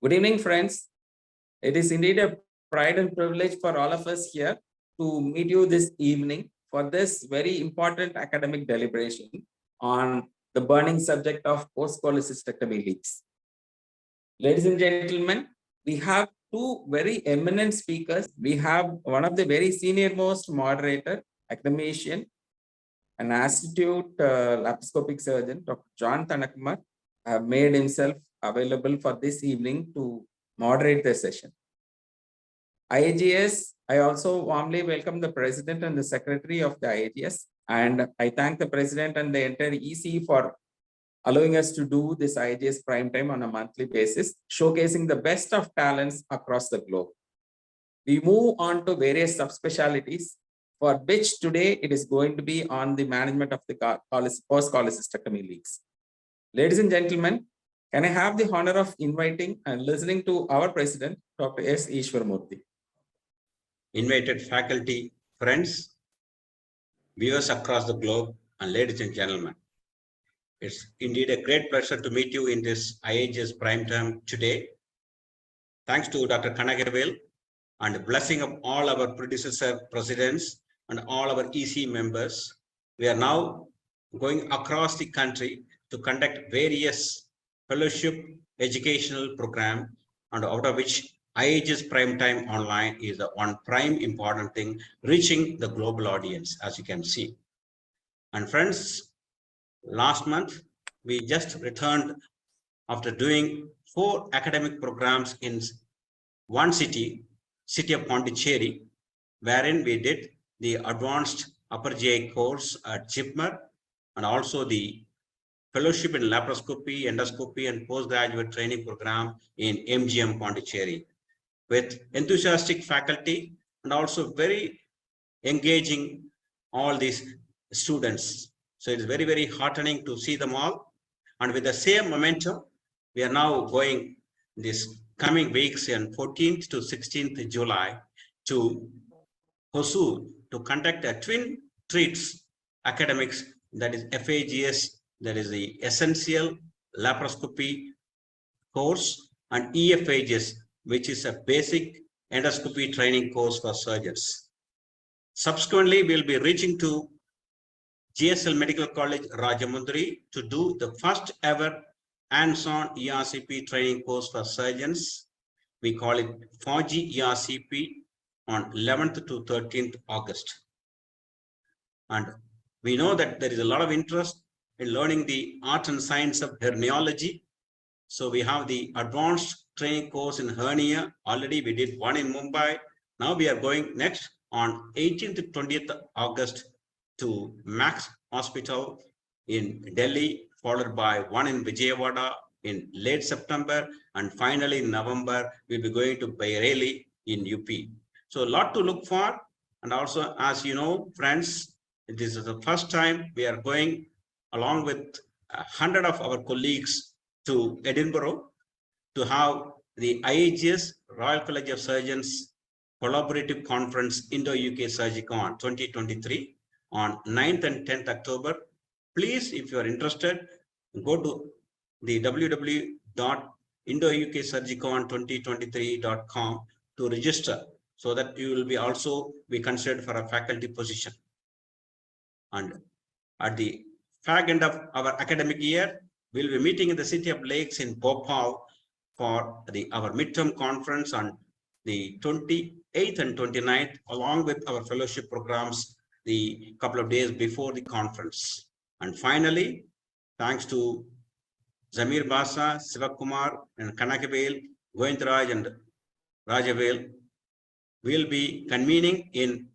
Good evening, friends. It is indeed a pride and privilege for all of us here to meet you this evening for this very important academic deliberation on the burning subject of post-cholecystectomy leaks. Ladies and gentlemen, we have two very eminent speakers. We have one of the very senior most moderator, academician, an astute laparoscopic surgeon, Dr. John Tanakumar, have made himself available for this evening to moderate the session. IAGES, I also warmly welcome the President and the Secretary of the IAGES, and I thank the President and the entire EC for allowing us to do this IAGES prime time on a monthly basis, showcasing the best of talents across the globe. We move on to various subspecialties, for which today it is going to be on the management of the post-cholecystectomy leaks. Ladies and gentlemen, can I have the honor of inviting and listening to our President, Dr. S. Ishwarmurthy. Invited faculty, friends, viewers across the globe, and ladies and gentlemen. It's indeed a great pleasure to meet you in this IAGES prime time today. Thanks to Dr. Kanagavel and the blessing of all our predecessor presidents and all our EC members, we are now going across the country to conduct various fellowship educational programs, and out of which IAGES Prime Time Online is the one prime important thing, reaching the global audience, as you can see. And friends, last month, we just returned after doing 4 academic programs in one city of Pondicherry, wherein we did the advanced upper GI course at JIPMER and also the fellowship in laparoscopy, endoscopy, and postgraduate training program in MGM Pondicherry, with enthusiastic faculty and also very engaging all these students. So it's very, very heartening to see them all. And with the same momentum, we are now going this coming weeks in 14th to 16th July to Hosur to conduct a twin treats academics, that is FAGS, that is the essential laparoscopy course, and EFAGS, which is a basic endoscopy training course for surgeons. Subsequently, we'll be reaching to GSL Medical College Rajamundry to do the first ever hands-on ERCP training course for surgeons. We call it 4G ERCP on 11th to 13th August. And we know that there is a lot of interest in learning the art and science of herniology. So we have the advanced training course in hernia. Already we did one in Mumbai. Now we are going next on 18th to 20th August to Max Hospital in Delhi, followed by one in Vijayawada in late September, and finally in November we'll be going to Bareilly in UP. So a lot to look for. And also, as you know, friends, this is the first time we are going along with 100 of our colleagues to Edinburgh to have the IAGES Royal College of Surgeons Collaborative Conference Indo-UK Surgicon 2023 on 9th and 10th October. Please, if you are interested, go to the www.indo-uksurgicon2023.com to register, so that you will be also be considered for a faculty position. And at the fag end of our academic year, we'll be meeting in the City of Lakes in Bhopal for our midterm conference on the 28th and 29th, along with our fellowship programs the couple of days before the conference. And finally, thanks to Zamir Basa, Sivakumar, and Kanakavel, Govindraj, and Rajavel, we'll be convening in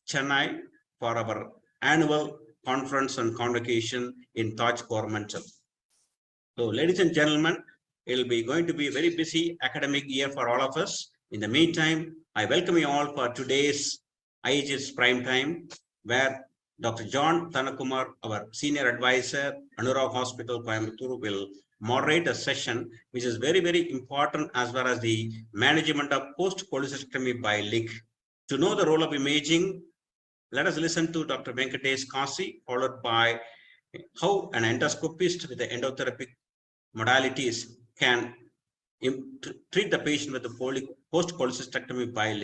Chennai for our annual conference and convocation in Taj Coromandel. So, ladies and gentlemen, it will be going to be a very busy academic year for all of us. In the meantime, I welcome you all for today's IAGES Prime Time, where Dr. John Tanakumar, our senior advisor, Anurag Hospital, Coimbatore, will moderate a session which is very, very important as far as the management of post-cholecystectomy bile leak. To know the role of imaging, let us listen to Dr. Venkatesh Kasi, followed by how an endoscopist with the endotherapy modalities can treat the patient with the post-cholecystectomy bile.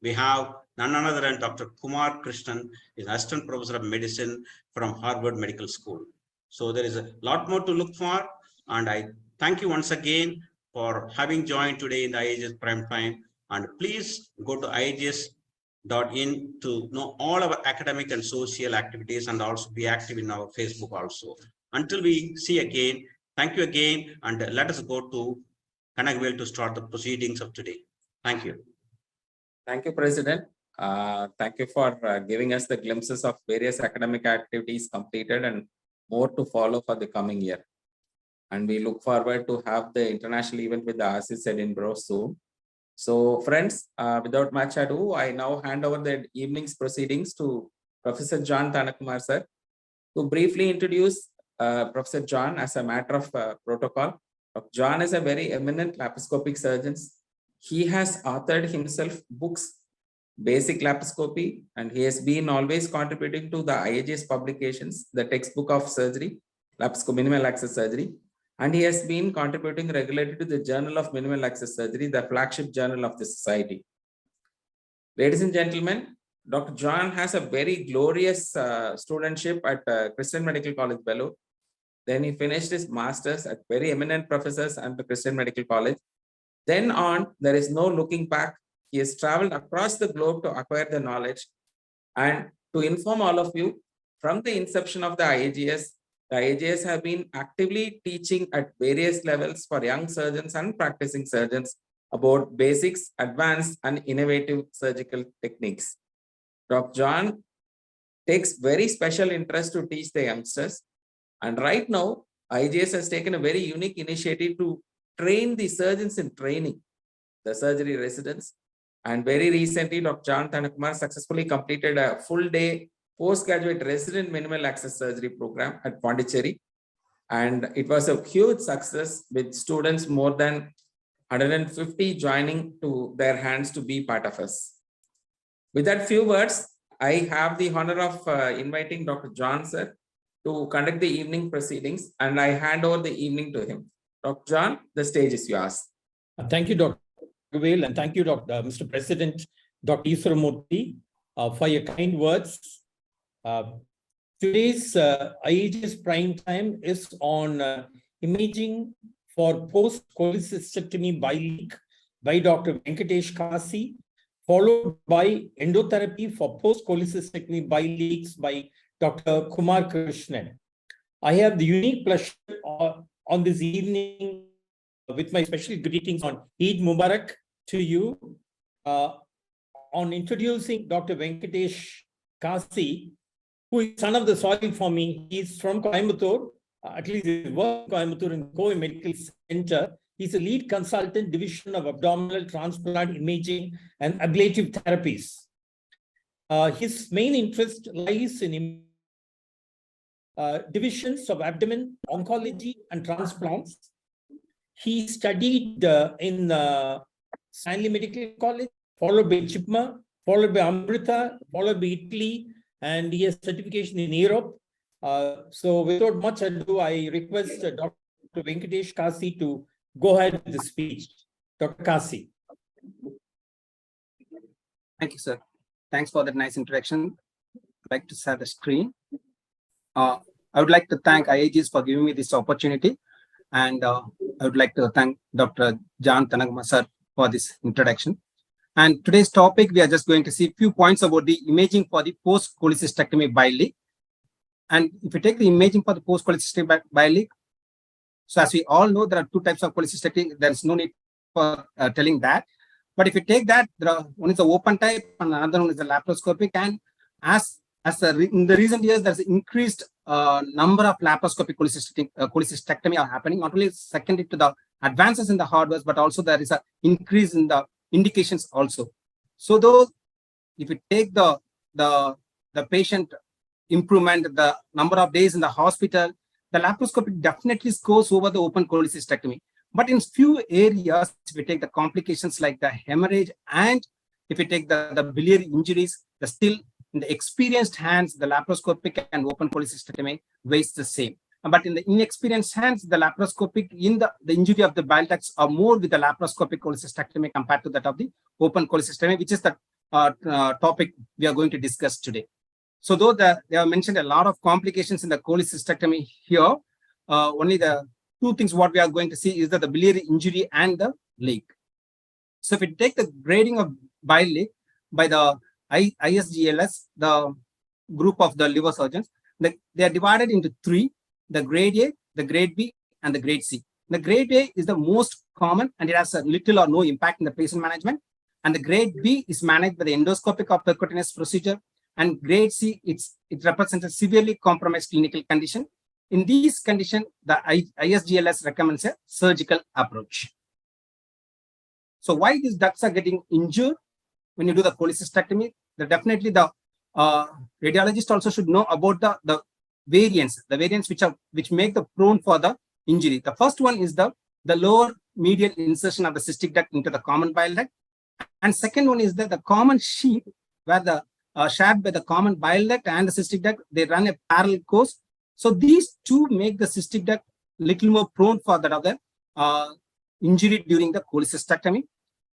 We have none other than Dr. Kumar Krishnan, is assistant professor of medicine from Harvard Medical School. So there is a lot more to look for, and I thank you once again for having joined today in the IAGES Prime Time. And please go to IAGES.in to know all our academic and social activities, and also be active in our Facebook also. Until we see again, thank you again, and let us go to Kanagwell to start the proceedings of today. Thank you. Thank you, President. Thank you for giving us the glimpses of various academic activities completed and more to follow for the coming year. And we look forward to have the international event with the IAGES Edinburgh soon. So friends, without much ado, I now hand over the evening's proceedings to Professor John Thanakumar sir to briefly introduce Professor John as a matter of protocol. John is a very eminent laparoscopic surgeon. He has authored himself books, Basic Laparoscopy, and he has been always contributing to the IAGES publications, the textbook of surgery, laparoscopic minimal access surgery. And he has been contributing regularly to the Journal of Minimal Access Surgery, the flagship journal of the society. Ladies and gentlemen, Dr. John has a very glorious studentship at Christian Medical College, Belur. Then he finished his master's at very eminent professors at the Christian Medical College. Then on, there is no looking back. He has traveled across the globe to acquire the knowledge. And to inform all of you, from the inception of the IAGES, the IAGES have been actively teaching at various levels for young surgeons and practicing surgeons about basics, advanced, and innovative surgical techniques. Dr. John takes very special interest to teach the youngsters. And right now, IAGES has taken a very unique initiative to train the surgeons in training, the surgery residents. And very recently, Dr. John Thanakumar successfully completed a full-day postgraduate resident minimal access surgery program at Pondicherry. And it was a huge success with students more than 150 joining to their hands to be part of us. With that few words, I have the honor of inviting Dr. John sir to conduct the evening proceedings, and I hand over the evening to him. Dr. John, the stage is yours. Thank you, Dr. Vale, and thank you, Mr. President, Dr. Iswaramurthy, for your kind words. Today's IAGES Prime Time is on imaging for post-cholecystectomy bile by Dr. Venkatesh Kasi, followed by endotherapy for post-cholecystectomy bile by Dr. Kumar Krishnan. I have the unique pleasure on this evening with my special greetings on Eid Mubarak to you on introducing Dr. Venkatesh Kasi, who is son of the soil for me. He's from Coimbatore, at least he works in Coimbatore in Kobe Medical Center. He's a lead consultant, division of abdominal transplant imaging and ablative therapies. His main interest lies in divisions of abdomen, oncology, and transplants. He studied in Stanley Medical College, followed by Chipma, followed by Amrita, followed by Italy, and he has certification in Europe. So without much ado, I request Dr. Venkatesh Kasi to go ahead with the speech. Dr. Kasi. Thank you, sir. Thanks for that nice introduction. I'd like to share the screen. I would like to thank IAGES for giving me this opportunity. And I would like to thank Dr. John Thanakumar sir for this introduction. And today's topic, we are just going to see a few points about the imaging for the post-cholecystectomy bile. And if you take the imaging for the post-cholecystectomy bile, so as we all know, there are two types of cholecystectomy. There is no need for telling that. But if you take that, one is the open type and another one is the laparoscopic. And in the recent years, there's increased number of laparoscopic cholecystectomy are happening, not only secondary to the advances in the hardware, but also there is an increase in the indications also. So those, if you take the patient improvement, the number of days in the hospital, the laparoscopic definitely scores over the open cholecystectomy. But in few areas, if we take the complications like the hemorrhage and if we take the biliary injuries, still in the experienced hands, the laparoscopic and open cholecystectomy weighs the same. but in the inexperienced hands, the laparoscopic in the injury of the bile ducts are more with the laparoscopic cholecystectomy compared to that of the open cholecystectomy, which is the topic we are going to discuss today. So though they have mentioned a lot of complications in the cholecystectomy here, only the two things what we are going to see is that the biliary injury and the leak. So if we take the grading of bile leak by the IAGES, the group of the liver surgeons, they are divided into three: the grade A, the grade B, and the grade C. The grade A is the most common and it has a little or no impact in the patient management. And the grade B is managed by the endoscopic or percutaneous procedure. And grade C, it represents a severely compromised clinical condition. In these conditions, the IAGES recommends a surgical approach. So why these ducts are getting injured when you do the cholecystectomy? Definitely the radiologist also should know about the variants which make the prone for the injury. The first one is the lower medial insertion of the cystic duct into the common bile duct. And second one is that the common sheath where the shared by the common bile duct and the cystic duct, they run a parallel course. So these two make the cystic duct little more prone for that other injury during the cholecystectomy.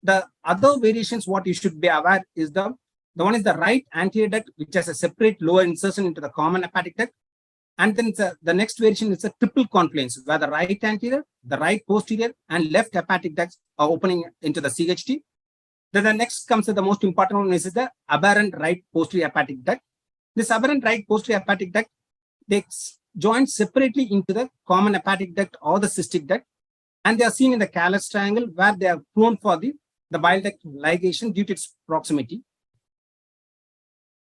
The other variations, what you should be aware is the one is the right anterior duct, which has a separate lower insertion into the common hepatic duct. And then the next variation is a triple confluence, where the right anterior, the right posterior, and left hepatic ducts are opening into the CHT. Then the next comes to the most important one is the aberrant right posterior hepatic duct. This aberrant right posterior hepatic duct, they join separately into the common hepatic duct or the cystic duct, and they are seen in the callus triangle where they are prone for the bile duct ligation due to its proximity.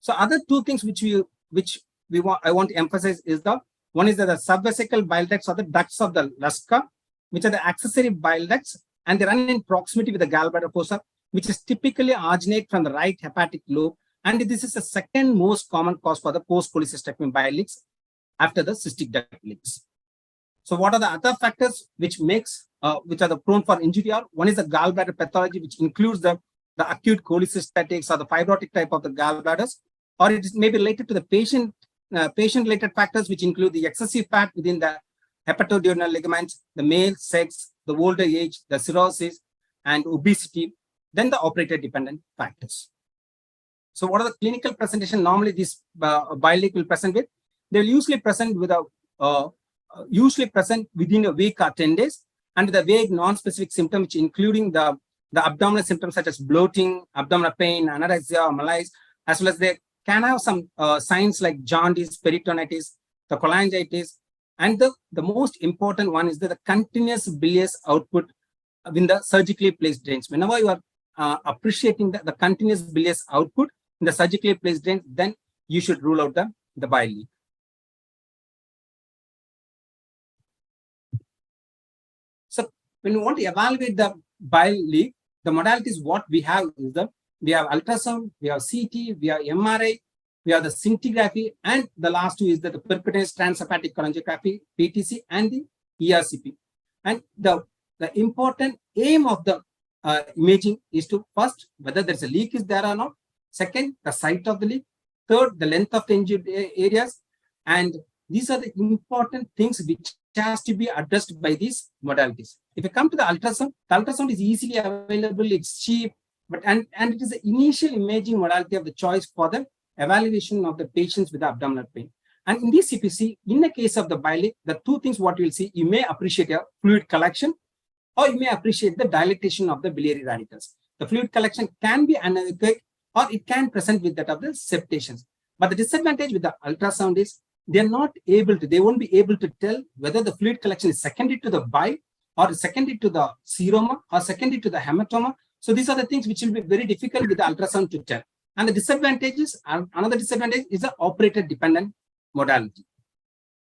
So other two things I want to emphasize is one is that the subvesical bile ducts or the ducts of the Laska, which are the accessory bile ducts, and they run in proximity with the gallbladder fossa, which is typically originate from the right hepatic lobe. And this is the second most common cause for the post-cholecystectomy bile leaks after the cystic duct leaks. So what are the other factors which are the prone for injury? One is the gallbladder pathology, which includes the acute cholecystatics or the fibrotic type of the gallbladders, or it may be related to the patient-related factors, which include the excessive fat within the hepatoduodenal ligaments, the male sex, the older age, the cirrhosis, and obesity, then the operator-dependent factors. So what are the clinical presentation normally this bile leak will present with? They will usually present with within a week or 10 days, and the vague non-specific symptoms, which including the abdominal symptoms such as bloating, abdominal pain, anorexia, or malaise, as well as they can have some signs like jaundice, peritonitis, the cholangitis, and the most important one is the continuous bilious output in the surgically placed drains. Whenever you are appreciating the continuous bilious output in the surgically placed drains, then you should rule out the bile leak. So when you want to evaluate the bile leak, the modalities what we have is we have ultrasound, we have CT, we have MRI, we have the scintigraphy, and the last two is the percutaneous transhepatic cholangiopancreatography, PTC, and the ERCP. And the important aim of the imaging is to first, whether there's a leak is there or not. Second, the site of the leak. Third, the length of the injured areas. And these are the important things which has to be addressed by these modalities. If you come to the ultrasound is easily available, it's cheap, and it is the initial imaging modality of the choice for the evaluation of the patients with abdominal pain. And in this CPC, in the case of the bile leak, the two things what you will see, you may appreciate a fluid collection, or you may appreciate the dilatation of the biliary radicals. The fluid collection can be anechoic, or it can present with that of the septations. But the disadvantage with the ultrasound is they won't be able to tell whether the fluid collection is secondary to the bile, or secondary to the seroma, or secondary to the hematoma. So these are the things which will be very difficult with the ultrasound to tell. And the disadvantages, another disadvantage is the operator-dependent modality.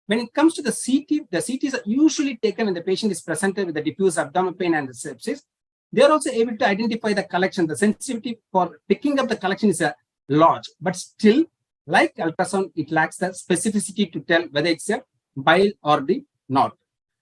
When it comes to the CTs are usually taken when the patient is presented with the diffuse abdominal pain and the sepsis. They are also able to identify the collection. The sensitivity for picking up the collection is large, but still, like ultrasound, it lacks the specificity to tell whether it's a bile or not.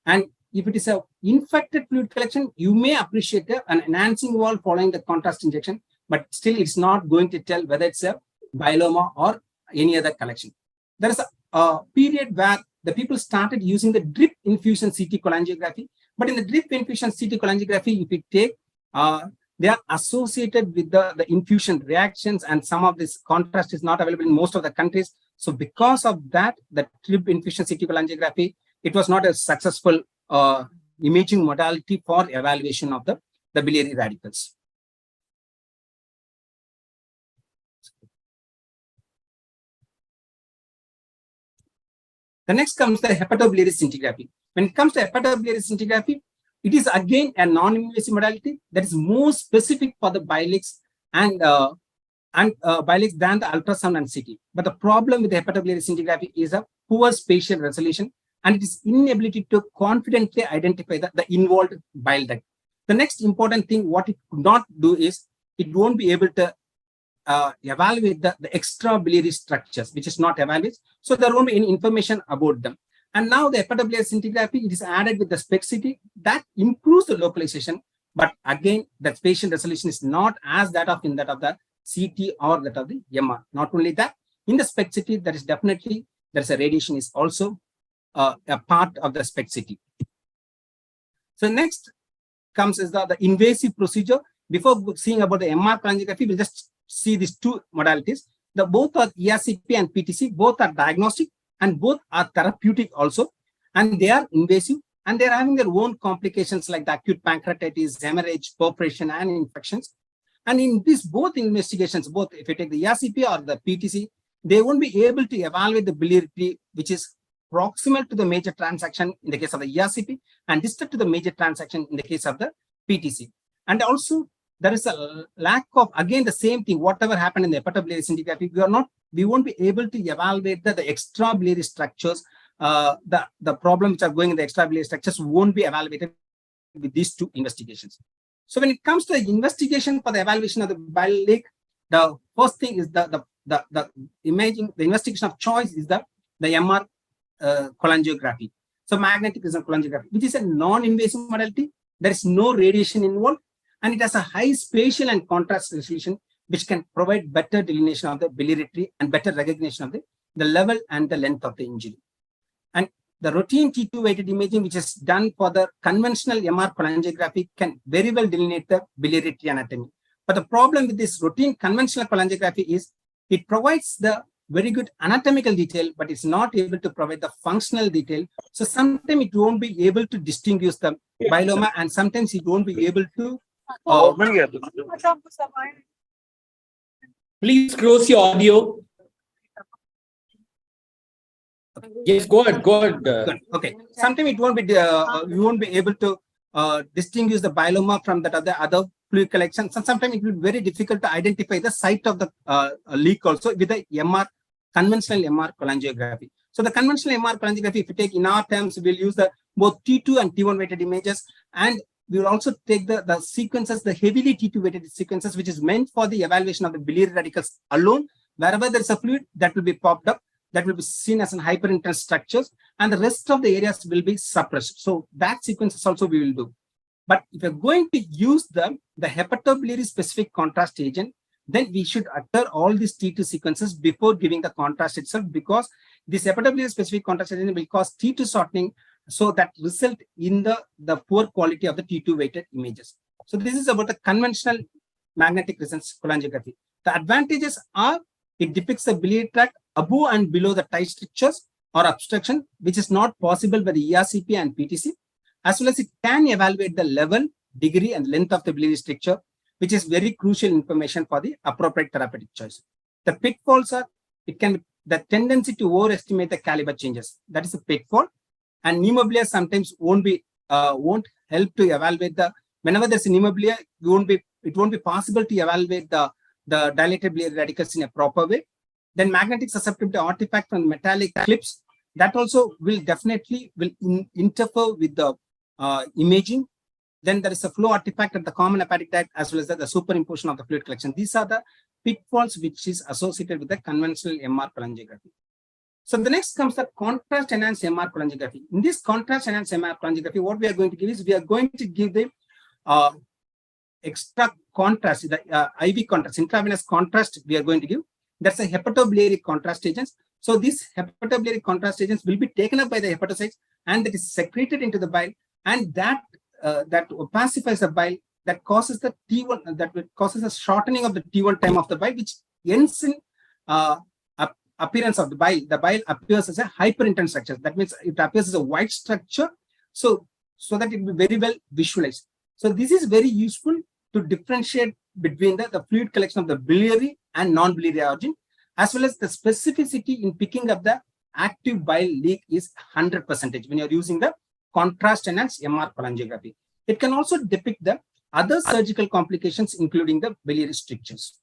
And if it is an infected fluid collection, you may appreciate an enhancing wall following the contrast injection, but still it's not going to tell whether it's a biloma or any other collection. There is a period where the people started using the drip infusion CT cholangiography. But in the drip infusion CT cholangiography, if we take, they are associated with the infusion reactions, and some of this contrast is not available in most of the countries. So because of that, the drip infusion CT cholangiography, it was not a successful imaging modality for evaluation of the biliary radicals. The next comes the hepatobiliary scintigraphy. When it comes to hepatobiliary scintigraphy, it is again a non-invasive modality that is more specific for the bileaks and bileaks than the ultrasound and CT. But the problem with the hepatobiliary scintigraphy is a poor spatial resolution, and it is inability to confidently identify the involved bile duct. The next important thing, what it could not do is, it won't be able to evaluate the extra biliary structures, which is not evaluated. So there won't be any information about them. And now the hepatobiliary scintigraphy, it is added with the SPECT-CT that improves the localization. But again, the spatial resolution is not as that of in that of the CT or that of the MR. Not only that, in the SPECT-CT, there is definitely, there's a radiation is also a part of the SPECT-CT. So next comes is the invasive procedure. Before seeing about the MR cholangiography, we'll just see these two modalities. The both are ERCP and PTC, both are diagnostic and both are therapeutic also, and they are invasive, and they're having their own complications like the acute pancreatitis, hemorrhage, perforation, and infections. And in these both investigations, both if you take the ERCP or the PTC, they won't be able to evaluate the biliary, which is proximal to the major transaction in the case of the ERCP and distal to the major transaction in the case of the PTC. And also, there is a lack of, again, the same thing, whatever happened in the hepatobiliary scintigraphy, we won't be able to evaluate the extra biliary structures. The problems which are going in the extra biliary structures won't be evaluated with these two investigations. So when it comes to the investigation for the evaluation of the bile leak, the first thing is the imaging, the investigation of choice is the MR cholangiography. So magnetic resonance cholangiography, which is a non-invasive modality. There is no radiation involved, and it has a high spatial and contrast resolution, which can provide better delineation of the biliary tree and better recognition of the level and the length of the injury. And the routine T2 weighted imaging, which is done for the conventional MR cholangiography, can very well delineate the biliary tree anatomy. But the problem with this routine conventional cholangiography is it provides the very good anatomical detail, but it's not able to provide the functional detail. So sometimes it won't be able to distinguish the biloma, and sometimes it won't be able to. Please close your audio. Yes, go ahead. Good. Okay. Sometimes it won't be. You won't be able to distinguish the biloma from that other fluid collection. So sometimes it will be very difficult to identify the site of the leak also with the conventional MR cholangiography. So the conventional MR cholangiography, if you take in our terms, we'll use the both T2 and T1 weighted images, and we will also take the sequences, the heavily T2 weighted sequences, which is meant for the evaluation of the biliary radicals alone. Wherever there is a fluid, that will be popped up, that will be seen as an hyperintense structures, and the rest of the areas will be suppressed. So that sequences also we will do. But if you're going to use the hepatobiliary specific contrast agent, then we should utter all these T2 sequences before giving the contrast itself, because this hepatobiliary specific contrast agent will cause T2 shortening, so that result in the poor quality of the T2 weighted images. So this is about the conventional magnetic resonance cholangiography. The advantages are it depicts the biliary tract above and below the tight strictures or obstruction, which is not possible by the ERCP and PTC, as well as it can evaluate the level, degree, and length of the biliary stricture, which is very crucial information for the appropriate therapeutic choice. The pitfalls are, it can be the tendency to overestimate the caliber changes. That is a pitfall. And pneumobilia sometimes won't help to evaluate whenever there's a pneumobilia, it won't be possible to evaluate the dilated biliary radicals in a proper way. Then magnetic susceptibility artifact from metallic clips, that also will definitely interfere with the imaging. Then there is a flow artifact at the common hepatic duct, as well as the superimposition of the fluid collection. These are the pitfalls which is associated with the conventional MR cholangiography. So the next comes the contrast enhanced MR cholangiography. In this contrast enhanced MR cholangiography, what we are going to give is, we are going to give the extra contrast, the IV contrast, intravenous contrast we are going to give. That's a hepatobiliary contrast agents. So these hepatobiliary contrast agents will be taken up by the hepatocytes and that is secreted into the bile, and that opacifies the bile, that causes the T1, that causes a shortening of the T1 time of the bile, which ends in appearance of the bile. The bile appears as a hyperintense structure. That means it appears as a white structure, so that it will be very well visualized. So this is very useful to differentiate between the fluid collection of the biliary and non-biliary origin, as well as the specificity in picking up the active bile leak is 100% when you're using the contrast enhanced MR cholangiopancreatography. It can also depict the other surgical complications, including the biliary strictures.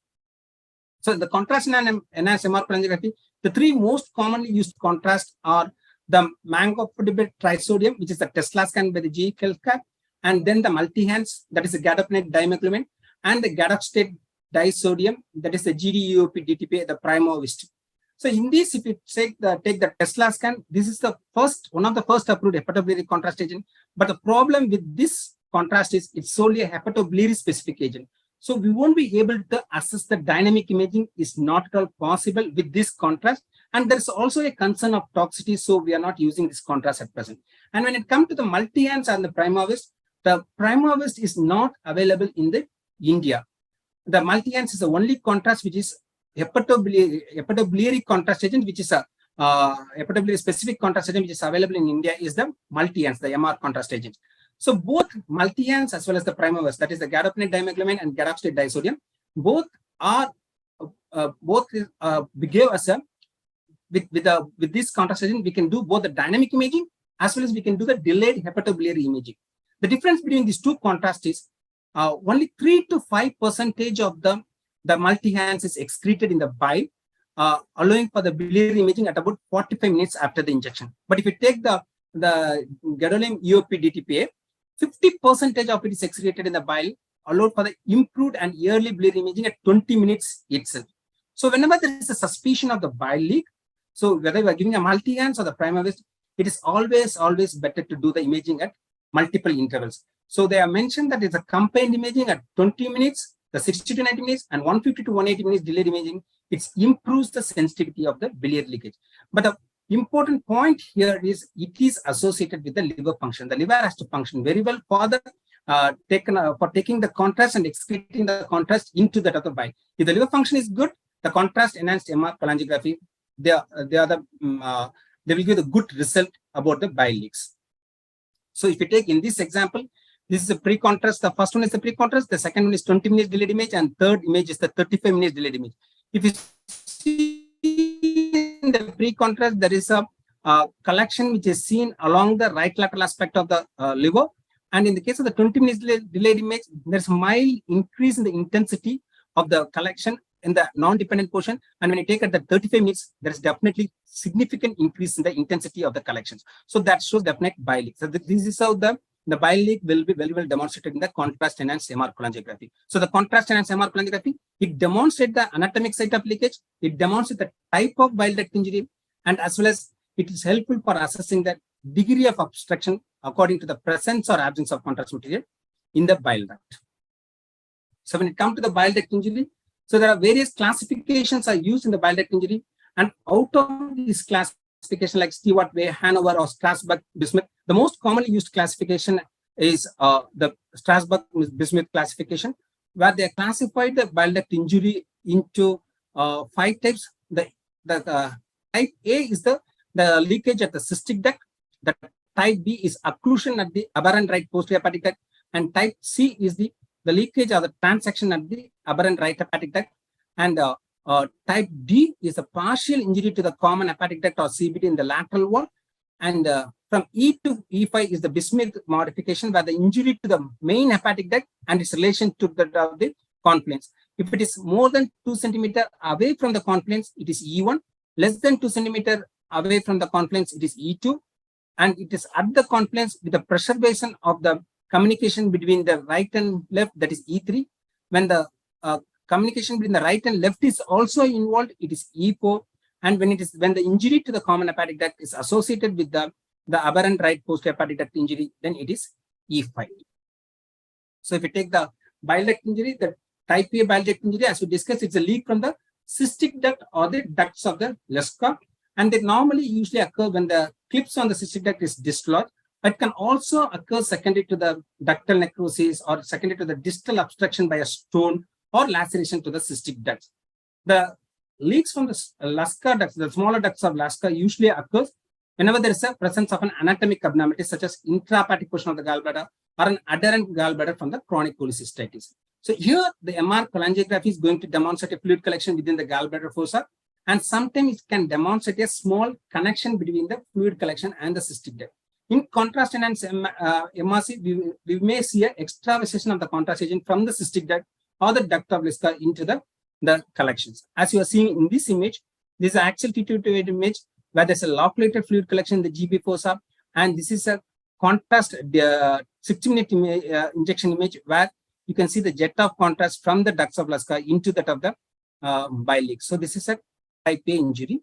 So the contrast enhanced MR cholangiopancreatography, the three most commonly used contrasts are the mangophotobate trisodium, which is the Tesla scan by the GE Healthcare, and then the multi-hands, that is the gadopenate dimethylamine, and the gadoxetate disodium, that is the GDUOP DTPA, the Primavist. So in this, if you take the Tesla scan, this is the one of the first approved hepatobiliary contrast agent. But the problem with this contrast is it's solely a hepatobiliary specific agent. So we won't be able to assess the dynamic imaging, is not at all possible with this contrast. And there's also a concern of toxicity, so we are not using this contrast at present. And when it comes to the multi-hands and the Primavist is not available in the India. The multi-hands is the only contrast which is hepatobiliary contrast agent, which is a hepatobiliary specific contrast agent which is available in India, is the multi-hands, the MR contrast agent. So both multi-hands as well as the Primavist, that is the gadopenate dimethylamine and gadoxetate disodium, both give us a with this contrast agent, we can do both the dynamic imaging as well as we can do the delayed hepatobiliary imaging. The difference between these two contrasts is only 3 to 5% of the multi-hands is excreted in the bile, allowing for the biliary imaging at about 45 minutes after the injection. But if you take the gadolinium EOP DTPA, 50% of it is excreted in the bile, allowed for the improved and early biliary imaging at 20 minutes itself. So whenever there is a suspicion of the bile leak, so whether we are giving a multi-hands or the Primavist, it is always better to do the imaging at multiple intervals. So they have mentioned that it's a combined imaging at 20 minutes, the 60 to 90 minutes, and 150 to 180 minutes delayed imaging. It improves the sensitivity of the biliary leakage. But the important point here is it is associated with the liver function. The liver has to function very well for taking the contrast and excreting the contrast into the other bile. If the liver function is good, the contrast enhanced MR cholangiopancreatography, they will give the good result about the bile leaks. So if you take in this example, this is a pre-contrast. The first one is the pre-contrast. The second one is 20 minutes delayed image, and third image is the 35 minutes delayed image. If you see in the pre-contrast, there is a collection which is seen along the right lateral aspect of the liver. And in the case of the 20 minutes delayed image, there's a mild increase in the intensity of the collection in the non-dependent portion. And when you take at the 35 minutes, there is definitely significant increase in the intensity of the collections. So that shows definite bile leak. So this is how the bile leak will be very well demonstrated in the contrast enhanced MR cholangiopancreatography. So the contrast enhanced MR cholangiopancreatography, it demonstrates the anatomic site of leakage, it demonstrates the type of bile duct injury, and as well as it is helpful for assessing the degree of obstruction according to the presence or absence of contrast material in the bile duct. So when it comes to the bile duct injury, so there are various classifications are used in the bile duct injury, and out of this classification like Stewart, Way, Hanover, or Strasbourg-Bismuth, the most commonly used classification is the Strasbourg-Bismuth classification, where they classified the bile duct injury into 5 types. The type A is the leakage at the cystic duct. The type B is occlusion at the aberrant right posterior hepatic duct, and type C is the leakage or the transection at the aberrant right hepatic duct, and type D is a partial injury to the common hepatic duct or CBD in the lateral wall, and from E to E5 is the Bismuth modification, where the injury to the main hepatic duct and its relation to the confluence. If it is more than 2 centimeters away from the confluence, it is E1. Less than 2 centimeters away from the confluence, it is E2, and it is at the confluence with the preservation of the communication between the right and left, that is E3. When the communication between the right and left is also involved, it is E4. And when the injury to the common hepatic duct is associated with the aberrant right posterior hepatic duct injury, then it is E5. So if you take the bile duct injury, the type A bile duct injury, as we discussed, it's a leak from the cystic duct or the ducts of the Leschka. And they normally usually occur when the clips on the cystic duct is dislodged. But can also occur secondary to the ductal necrosis or secondary to the distal obstruction by a stone or laceration to the cystic ducts. The leaks from the Lasker ducts, the smaller ducts of Lasker, usually occurs whenever there is a presence of an anatomic abnormality such as intrahepatic portion of the gallbladder or an adherent gallbladder from the chronic cholecystitis. So here the MR cholangiopancreatography is going to demonstrate a fluid collection within the gallbladder fossa, and sometimes it can demonstrate a small connection between the fluid collection and the cystic duct. In contrast enhanced MRC, we may see an extravasation of the contrast agent from the cystic duct or the duct of Lasker into the collections. As you are seeing in this image, this is an axial T2 image where there's a loculated fluid collection in the GB fossa, and this is a contrast 60-minute injection image where you can see the jet of contrast from the ducts of Lasker into that of the bile leak. So this is a type A injury.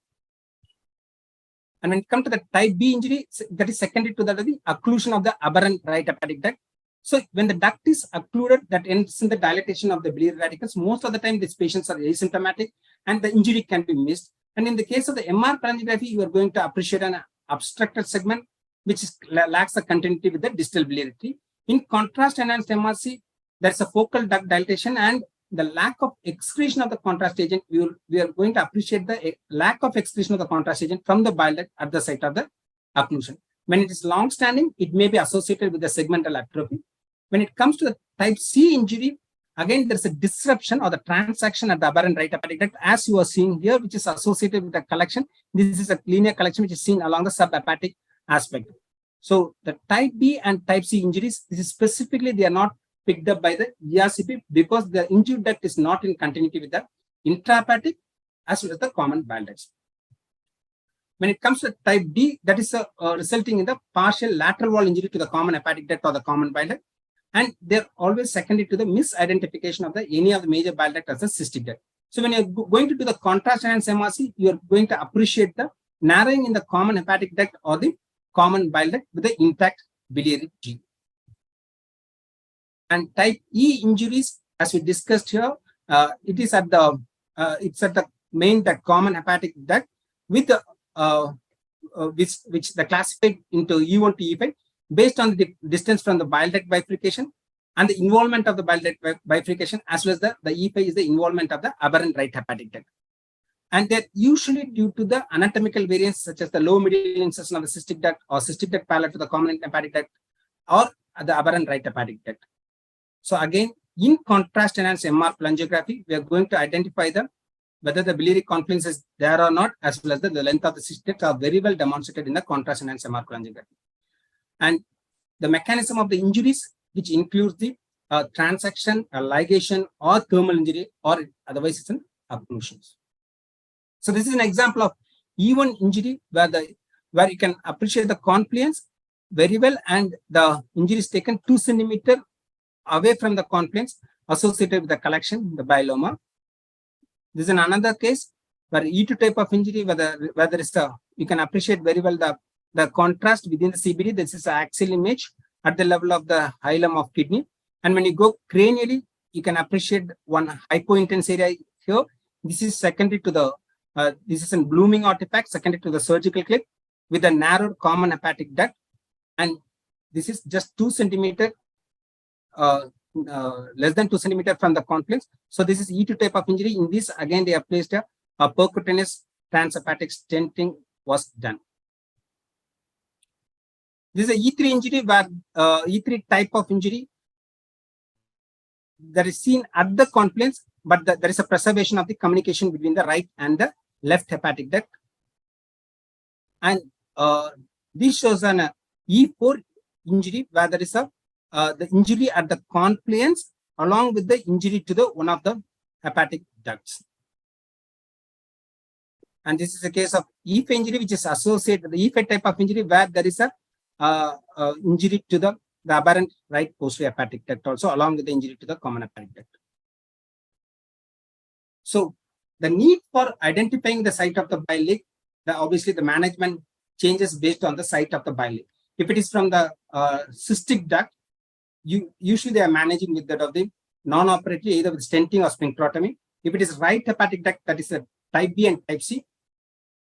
And when it comes to the type B injury, that is secondary to that of the occlusion of the aberrant right hepatic duct. So when the duct is occluded, that ends in the dilatation of the biliary radicals. Most of the time, these patients are asymptomatic and the injury can be missed. And in the case of the MR cholangiopancreatography, you are going to appreciate an obstructed segment which lacks the continuity with the distal biliary tree. In contrast enhanced MRC, there's a focal duct dilatation and the lack of excretion of the contrast agent. We are going to appreciate the lack of excretion of the contrast agent from the bile duct at the site of the occlusion. When it is long-standing, it may be associated with the segmental atrophy. When it comes to the type C injury, again, there's a disruption or the transaction at the aberrant right hepatic duct, as you are seeing here, which is associated with the collection. This is a linear collection which is seen along the subhepatic aspect. So the type B and type C injuries, this is specifically, they are not picked up by the MRCP because the injured duct is not in continuity with the intrahepatic as well as the common bile ducts. When it comes to type D, that is resulting in the partial lateral wall injury to the common hepatic duct or the common bile duct, and they're always secondary to the misidentification of any of the major bile duct as a cystic duct. So when you're going to do the contrast enhanced MRC, you're going to appreciate the narrowing in the common hepatic duct or the common bile duct with the intact biliary G. And type E injuries, as we discussed here, it is at the main duct, common hepatic duct, with the which the classified into E1 to E5 based on the distance from the bile duct bifurcation and the involvement of the bile duct bifurcation, as well as the E5 is the involvement of the aberrant right hepatic duct. And they're usually due to the anatomical variants such as the low medial insertion of the cystic duct or cystic duct parallel to the common hepatic duct or the aberrant right hepatic duct. So again, in contrast enhanced MR cholangiopancreatography, we are going to identify whether the biliary confluence is there or not, as well as the length of the cystic duct are very well demonstrated in the contrast enhanced MR cholangiopancreatography. And the mechanism of the injuries, which includes the transaction, ligation, or thermal injury, or otherwise it's an occlusions. So this is an example of E1 injury where you can appreciate the confluence very well, and the injury is taken 2 centimeters away from the confluence associated with the collection, the biloma. This is another case where E2 type of injury, where there is you can appreciate very well the contrast within the CBD. This is an axial image at the level of the hilum of kidney. And when you go cranially, you can appreciate one hypointense area here. This is secondary to the, this is a blooming artifact, secondary to the surgical clip with a narrowed common hepatic duct. And this is just 2 centimeters, less than 2 centimeters from the confluence. So this is E2 type of injury. In this, again, they have placed a percutaneous transhepatic stenting was done. This is a E3 injury where E3 type of injury that is seen at the confluence, but there is a preservation of the communication between the right and the left hepatic duct. And this shows an E4 injury where there is the injury at the confluence along with the injury to the one of the hepatic ducts. And this is a case of E5 injury, which is associated with the E5 type of injury where there is a injury to the aberrant right posterior hepatic duct also, along with the injury to the common hepatic duct. So the need for identifying the site of the bile leak, obviously the management changes based on the site of the bile leak. If it is from the cystic duct, usually they are managing with that of the non-operative, either with stenting or sphincterotomy. If it is right hepatic duct, that is a type B and type C,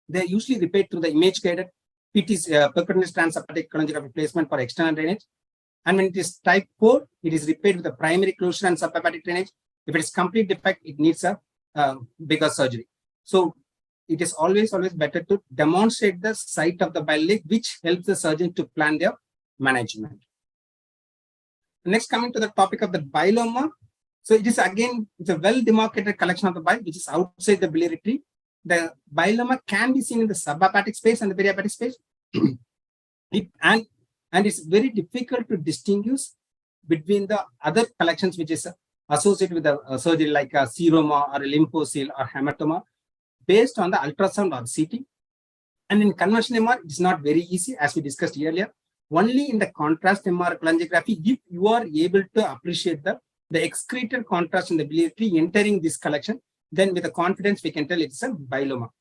They're usually repaired through the image-guided PT's percutaneous transhepatic cholangiopancreatography placement for external drainage. And when it is type 4, it is repaired with a primary closure and subhepatic drainage. If it is complete defect, it needs a bigger surgery. So it is always better to demonstrate the site of the bile leak, which helps the surgeon to plan their management. Next, coming to the topic of the biloma. So it is again, it's a well-demarcated collection of the bile, which is outside the biliary tree. The biloma can be seen in the subhepatic space and the perihepatic space. And it's very difficult to distinguish between the other collections which is associated with a surgery like a seroma or a lymphocele or hematoma based on the ultrasound or CT. And in conventional MR, it's not very easy, as we discussed earlier. Only in the contrast MR cholangiopancreatography, if you are able to appreciate the excreted contrast in the biliary tree entering this collection, then with the confidence we can tell it's a biloma.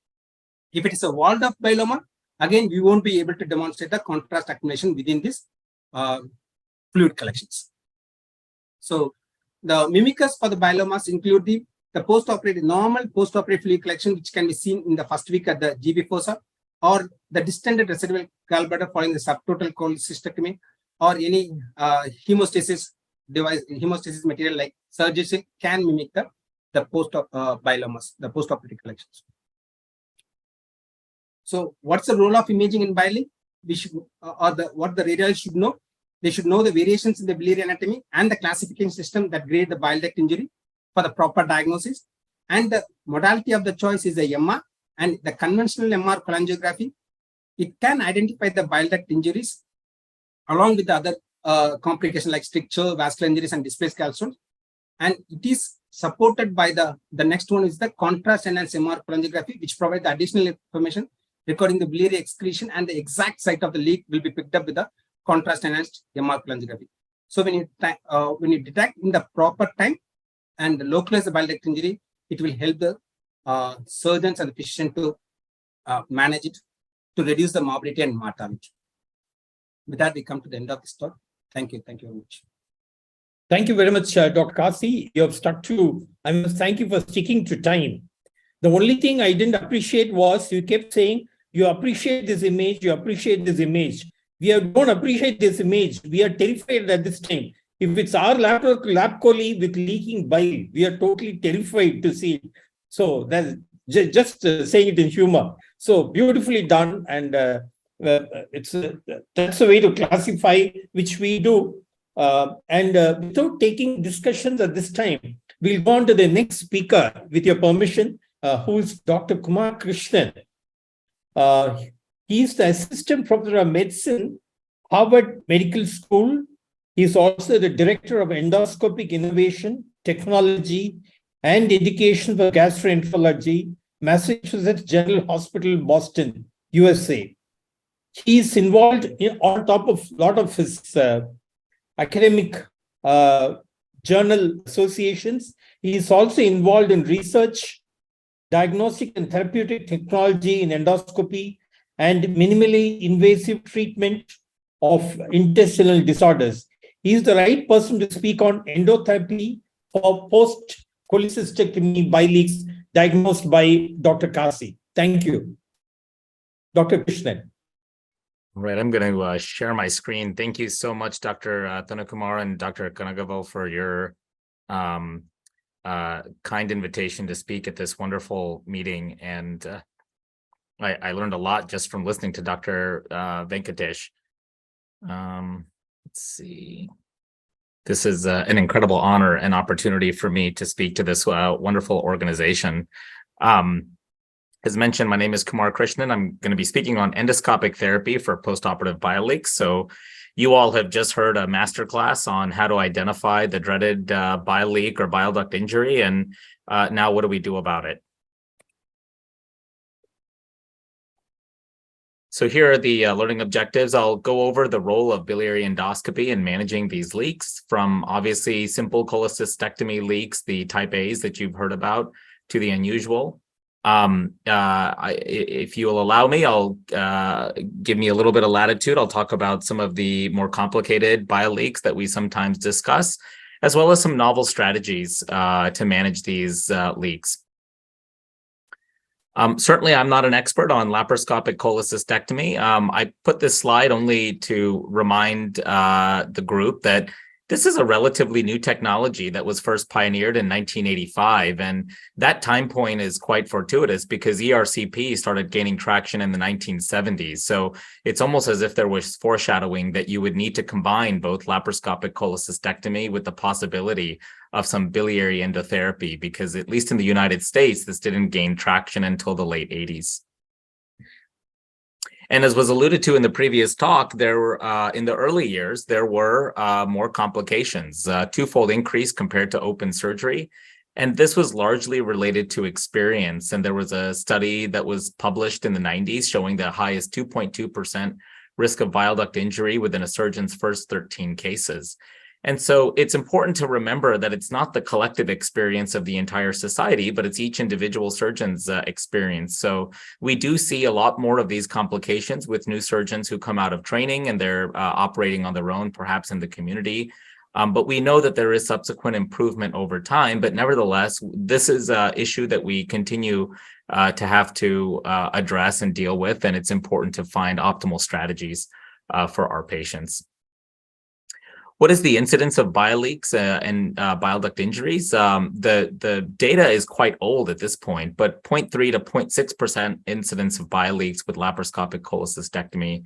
If it is a walled up biloma, again, we won't be able to demonstrate the contrast accumulation within this fluid collections. So the mimickers for the bilomas include the post-operative, normal post-operative fluid collection, which can be seen in the first week at the GB fossa, or the distended residual gallbladder following the subtotal cholecystectomy, or any hemostasis device, hemostasis material like surgery can mimic the bilomas, the post-operative collections. So what's the role of imaging in bile leak? We should, what the radiologist should know. They should know the variations in the biliary anatomy and the classification system that grade the bile duct injury for the proper diagnosis. And the modality of the choice is the MR, and the conventional MR cholangiography. It can identify the bile duct injuries along with the other complications like stricture, vascular injuries, and displaced gallstones. And it is supported by the next one is the contrast enhanced MR cholangiography, which provides the additional information recording the biliary excretion, and the exact site of the leak will be picked up with the contrast enhanced MR cholangiography. So when you detect in the proper time and localize the bile duct injury, it will help the surgeons and the physician to manage it to reduce the morbidity and mortality. With that, we come to the end of this talk. Thank you. Thank you very much. Thank you very much, Dr. Kasi. You have stuck to, I must thank you for sticking to time. The only thing I didn't appreciate was you kept saying, you appreciate this image, you appreciate this image. We don't appreciate this image. We are terrified at this time. If it's our lab coli with leaking bile, we are totally terrified to see it. So that's just saying it in humor. So beautifully done. And that's a way to classify, which we do. Without taking discussions at this time, we'll go on to the next speaker, with your permission, who is Dr. Kumar Krishnan. He is the Assistant Professor of Medicine, Harvard Medical School. He is also the Director of Endoscopic Innovation, Technology, and Education for Gastroenterology, Massachusetts General Hospital, Boston, USA. He is involved on top of a lot of his academic journal associations. He is also involved in research, diagnostic and therapeutic technology in endoscopy, and minimally invasive treatment of intestinal disorders. He is the right person to speak on endotherapy for post-cholecystectomy bile leaks diagnosed by Dr. Kasi. Thank you. Dr. Krishnan. Right, I'm going to share my screen. Thank you so much, Dr. Thanukumar and Dr. Kanagavel, for your kind invitation to speak at this wonderful meeting. And I learned a lot just from listening to Dr. Venkatesh. Let's see. This is an incredible honor and opportunity for me to speak to this wonderful organization. As mentioned, my name is Kumar Krishnan. I'm going to be speaking on endoscopic therapy for postoperative bile leaks. So you all have just heard a masterclass on how to identify the dreaded bile leak or bile duct injury. And now what do we do about it? So here are the learning objectives. I'll go over the role of biliary endoscopy in managing these leaks, from obviously simple cholecystectomy leaks, the type A's that you've heard about, to the unusual. If you will allow me, I'll give me a little bit of latitude. I'll talk about some of the more complicated bile leaks that we sometimes discuss, as well as some novel strategies to manage these leaks. Certainly, I'm not an expert on laparoscopic cholecystectomy. I put this slide only to remind the group that this is a relatively new technology that was first pioneered in 1985. And that time point is quite fortuitous because ERCP started gaining traction in the 1970s. So it's almost as if there was foreshadowing that you would need to combine both laparoscopic cholecystectomy with the possibility of some biliary endotherapy, because at least in the United States, this didn't gain traction until the late 80s. And as was alluded to in the previous talk, there were in the early years, there were more complications, twofold increase compared to open surgery. And this was largely related to experience. And there was a study that was published in the 90s showing the highest 2.2% risk of bile duct injury within a surgeon's first 13 cases. And so it's important to remember that it's not the collective experience of the entire society, but it's each individual surgeon's experience. So we do see a lot more of these complications with new surgeons who come out of training and they're operating on their own, perhaps in the community. But we know that there is subsequent improvement over time. But nevertheless, this is an issue that we continue to have to address and deal with. And it's important to find optimal strategies for our patients. What is the incidence of bile leaks and bile duct injuries? The data is quite old at this point, but 0.3 to 0.6% incidence of bile leaks with laparoscopic cholecystectomy,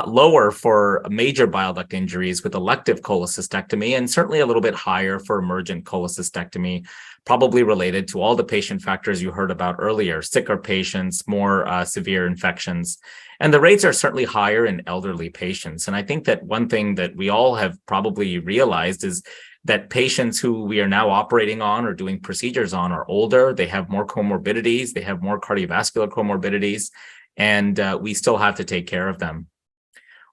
lower for major bile duct injuries with elective cholecystectomy, and certainly a little bit higher for emergent cholecystectomy, probably related to all the patient factors you heard about earlier, sicker patients, more severe infections. And the rates are certainly higher in elderly patients. And I think that one thing that we all have probably realized is that patients who we are now operating on or doing procedures on are older, they have more comorbidities, they have more cardiovascular comorbidities, and we still have to take care of them.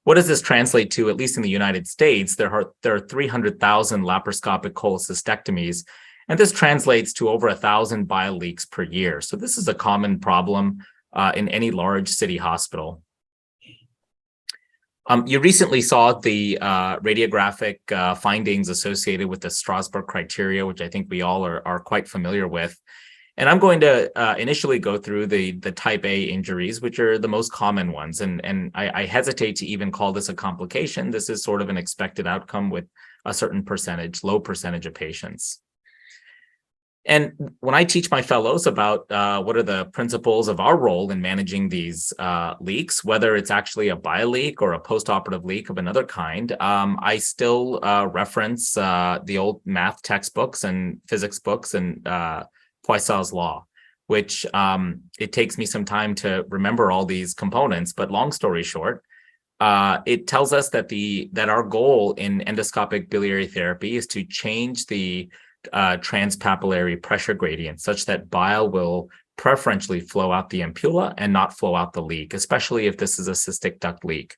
What does this translate to, at least in the United States? There are 300,000 laparoscopic cholecystectomies, and this translates to over 1,000 bile leaks per year. So this is a common problem in any large city hospital. You recently saw the radiographic findings associated with the Strasbourg criteria, which I think we all are quite familiar with. And I'm going to initially go through the type A injuries, which are the most common ones. And I hesitate to even call this a complication. This is sort of an expected outcome with a certain percentage, low percentage of patients. And when I teach my fellows about what are the principles of our role in managing these leaks, whether it's actually a bile leak or a postoperative leak of another kind, I still reference the old math textbooks and physics books and Poisson's law, which it takes me some time to remember all these components. But long story short, it tells us that our goal in endoscopic biliary therapy is to change the transpapillary pressure gradient such that bile will preferentially flow out the ampulla and not flow out the leak, especially if this is a cystic duct leak.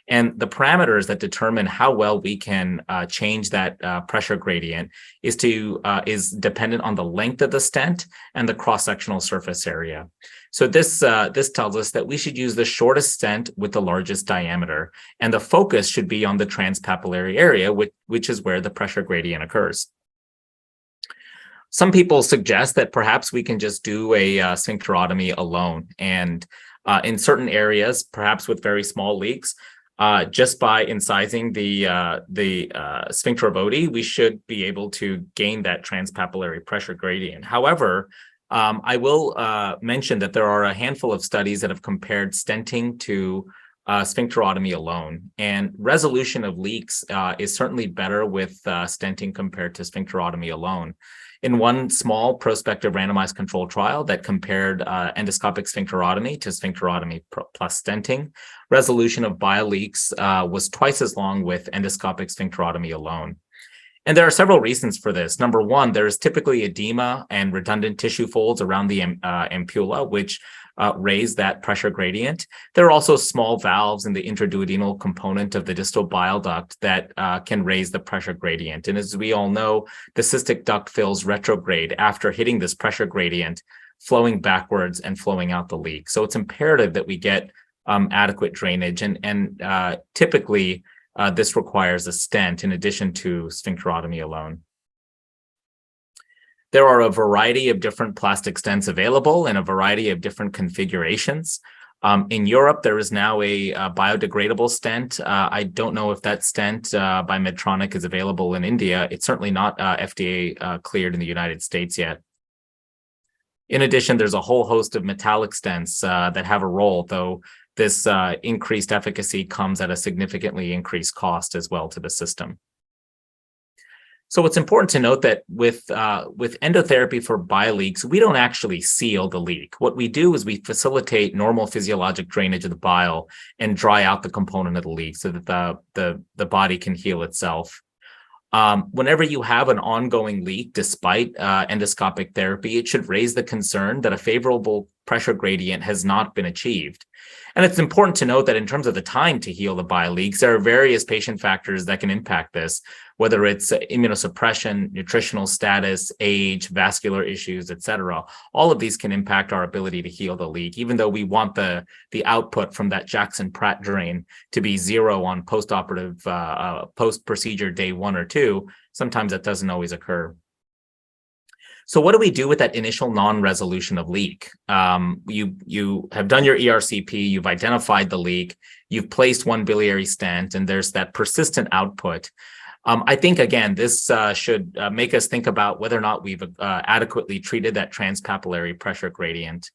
And the parameters that determine how well we can change that pressure gradient is dependent on the length of the stent and the cross-sectional surface area. So this tells us that we should use the shortest stent with the largest diameter, and the focus should be on the transpapillary area, which is where the pressure gradient occurs. Some people suggest that perhaps we can just do a sphincterotomy alone. And in certain areas, perhaps with very small leaks, just by incising the sphincter of Oddi, we should be able to gain that transpapillary pressure gradient. However, I will mention that there are a handful of studies that have compared stenting to sphincterotomy alone. And resolution of leaks is certainly better with stenting compared to sphincterotomy alone. In one small prospective randomized controlled trial that compared endoscopic sphincterotomy to sphincterotomy plus stenting, resolution of bile leaks was twice as long with endoscopic sphincterotomy alone. And there are several reasons for this. Number one, there is typically edema and redundant tissue folds around the ampulla, which raise that pressure gradient. There are also small valves in the intraduodenal component of the distal bile duct that can raise the pressure gradient. And as we all know, the cystic duct fills retrograde after hitting this pressure gradient, flowing backwards and flowing out the leak. So it's imperative that we get adequate drainage. And typically, this requires a stent in addition to sphincterotomy alone. There are a variety of different plastic stents available in a variety of different configurations. In Europe, there is now a biodegradable stent. I don't know if that stent by Medtronic is available in India. It's certainly not FDA cleared in the United States yet. In addition, there's a whole host of metallic stents that have a role, though this increased efficacy comes at a significantly increased cost as well to the system. So it's important to note that with endotherapy for bile leaks, we don't actually seal the leak. What we do is we facilitate normal physiologic drainage of the bile and dry out the component of the leak so that the body can heal itself. Whenever you have an ongoing leak, despite endoscopic therapy, it should raise the concern that a favorable pressure gradient has not been achieved. And it's important to note that in terms of the time to heal the bile leaks, there are various patient factors that can impact this, whether it's immunosuppression, nutritional status, age, vascular issues, et cetera. All of these can impact our ability to heal the leak, even though we want the output from that Jackson-Pratt drain to be zero on post-operative, post-procedure day 1 or 2. Sometimes that doesn't always occur. So what do we do with that initial non-resolution of leak? You have done your ERCP, you've identified the leak, you've placed one biliary stent, and there's that persistent output. I think, again, this should make us think about whether or not we've adequately treated that transpapillary pressure gradient.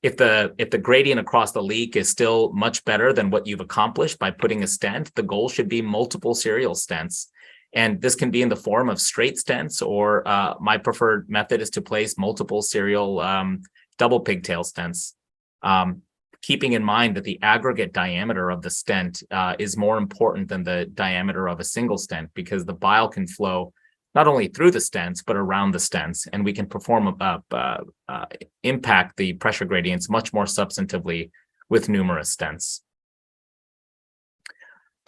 If the gradient across the leak is still much better than what you've accomplished by putting a stent, the goal should be multiple serial stents. And this can be in the form of straight stents, or my preferred method is to place multiple serial double pigtail stents, keeping in mind that the aggregate diameter of the stent is more important than the diameter of a single stent, because the bile can flow not only through the stents, but around the stents, and we can perform impact the pressure gradients much more substantively with numerous stents.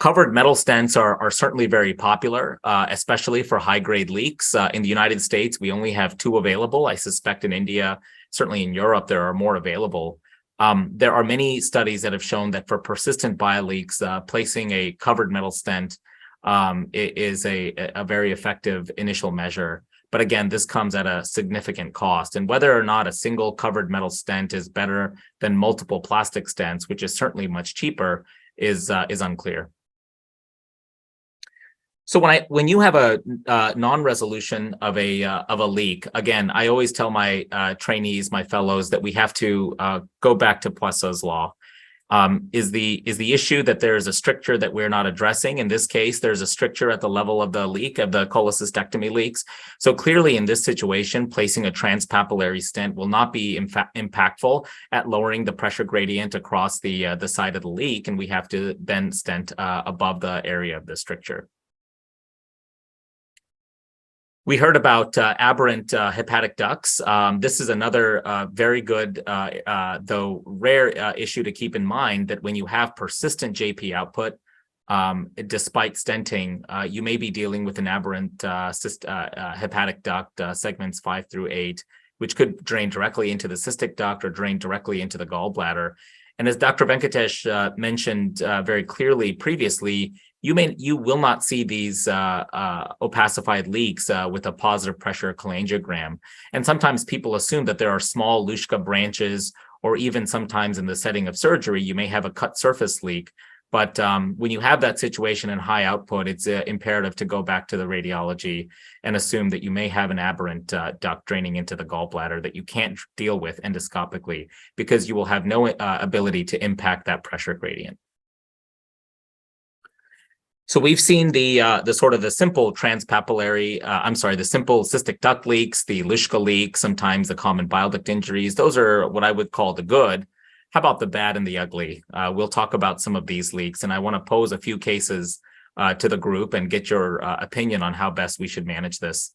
Covered metal stents are certainly very popular, especially for high-grade leaks. In the United States, we only have 2 available. I suspect in India, certainly in Europe, there are more available. There are many studies that have shown that for persistent bile leaks, placing a covered metal stent is a very effective initial measure. But again, this comes at a significant cost. And whether or not a single covered metal stent is better than multiple plastic stents, which is certainly much cheaper, is unclear. So when you have a non-resolution of a leak, again, I always tell my trainees, my fellows, that we have to go back to Poisson's law. Is the issue that there is a stricture that we're not addressing? In this case, there's a stricture at the level of the leak, of the cholecystectomy leaks. So clearly, in this situation, placing a transpapillary stent will not be impactful at lowering the pressure gradient across the side of the leak, and we have to then stent above the area of the stricture. We heard about aberrant hepatic ducts. This is another very good, though rare issue to keep in mind, that when you have persistent JP output, despite stenting, you may be dealing with an aberrant hepatic duct, segments 5 through 8, which could drain directly into the cystic duct or drain directly into the gallbladder. And as Dr. Venkatesh mentioned very clearly previously, you will not see these opacified leaks with a positive pressure cholangiogram. And sometimes people assume that there are small Luschka branches, or even sometimes in the setting of surgery, you may have a cut surface leak. But when you have that situation in high output, it's imperative to go back to the radiology and assume that you may have an aberrant duct draining into the gallbladder that you can't deal with endoscopically, because you will have no ability to impact that pressure gradient. So we've seen the simple transpapillary, the simple cystic duct leaks, the Luschka leaks, sometimes the common bile duct injuries. Those are what I would call the good. How about the bad and the ugly? We'll talk about some of these leaks, and I want to pose a few cases to the group and get your opinion on how best we should manage this.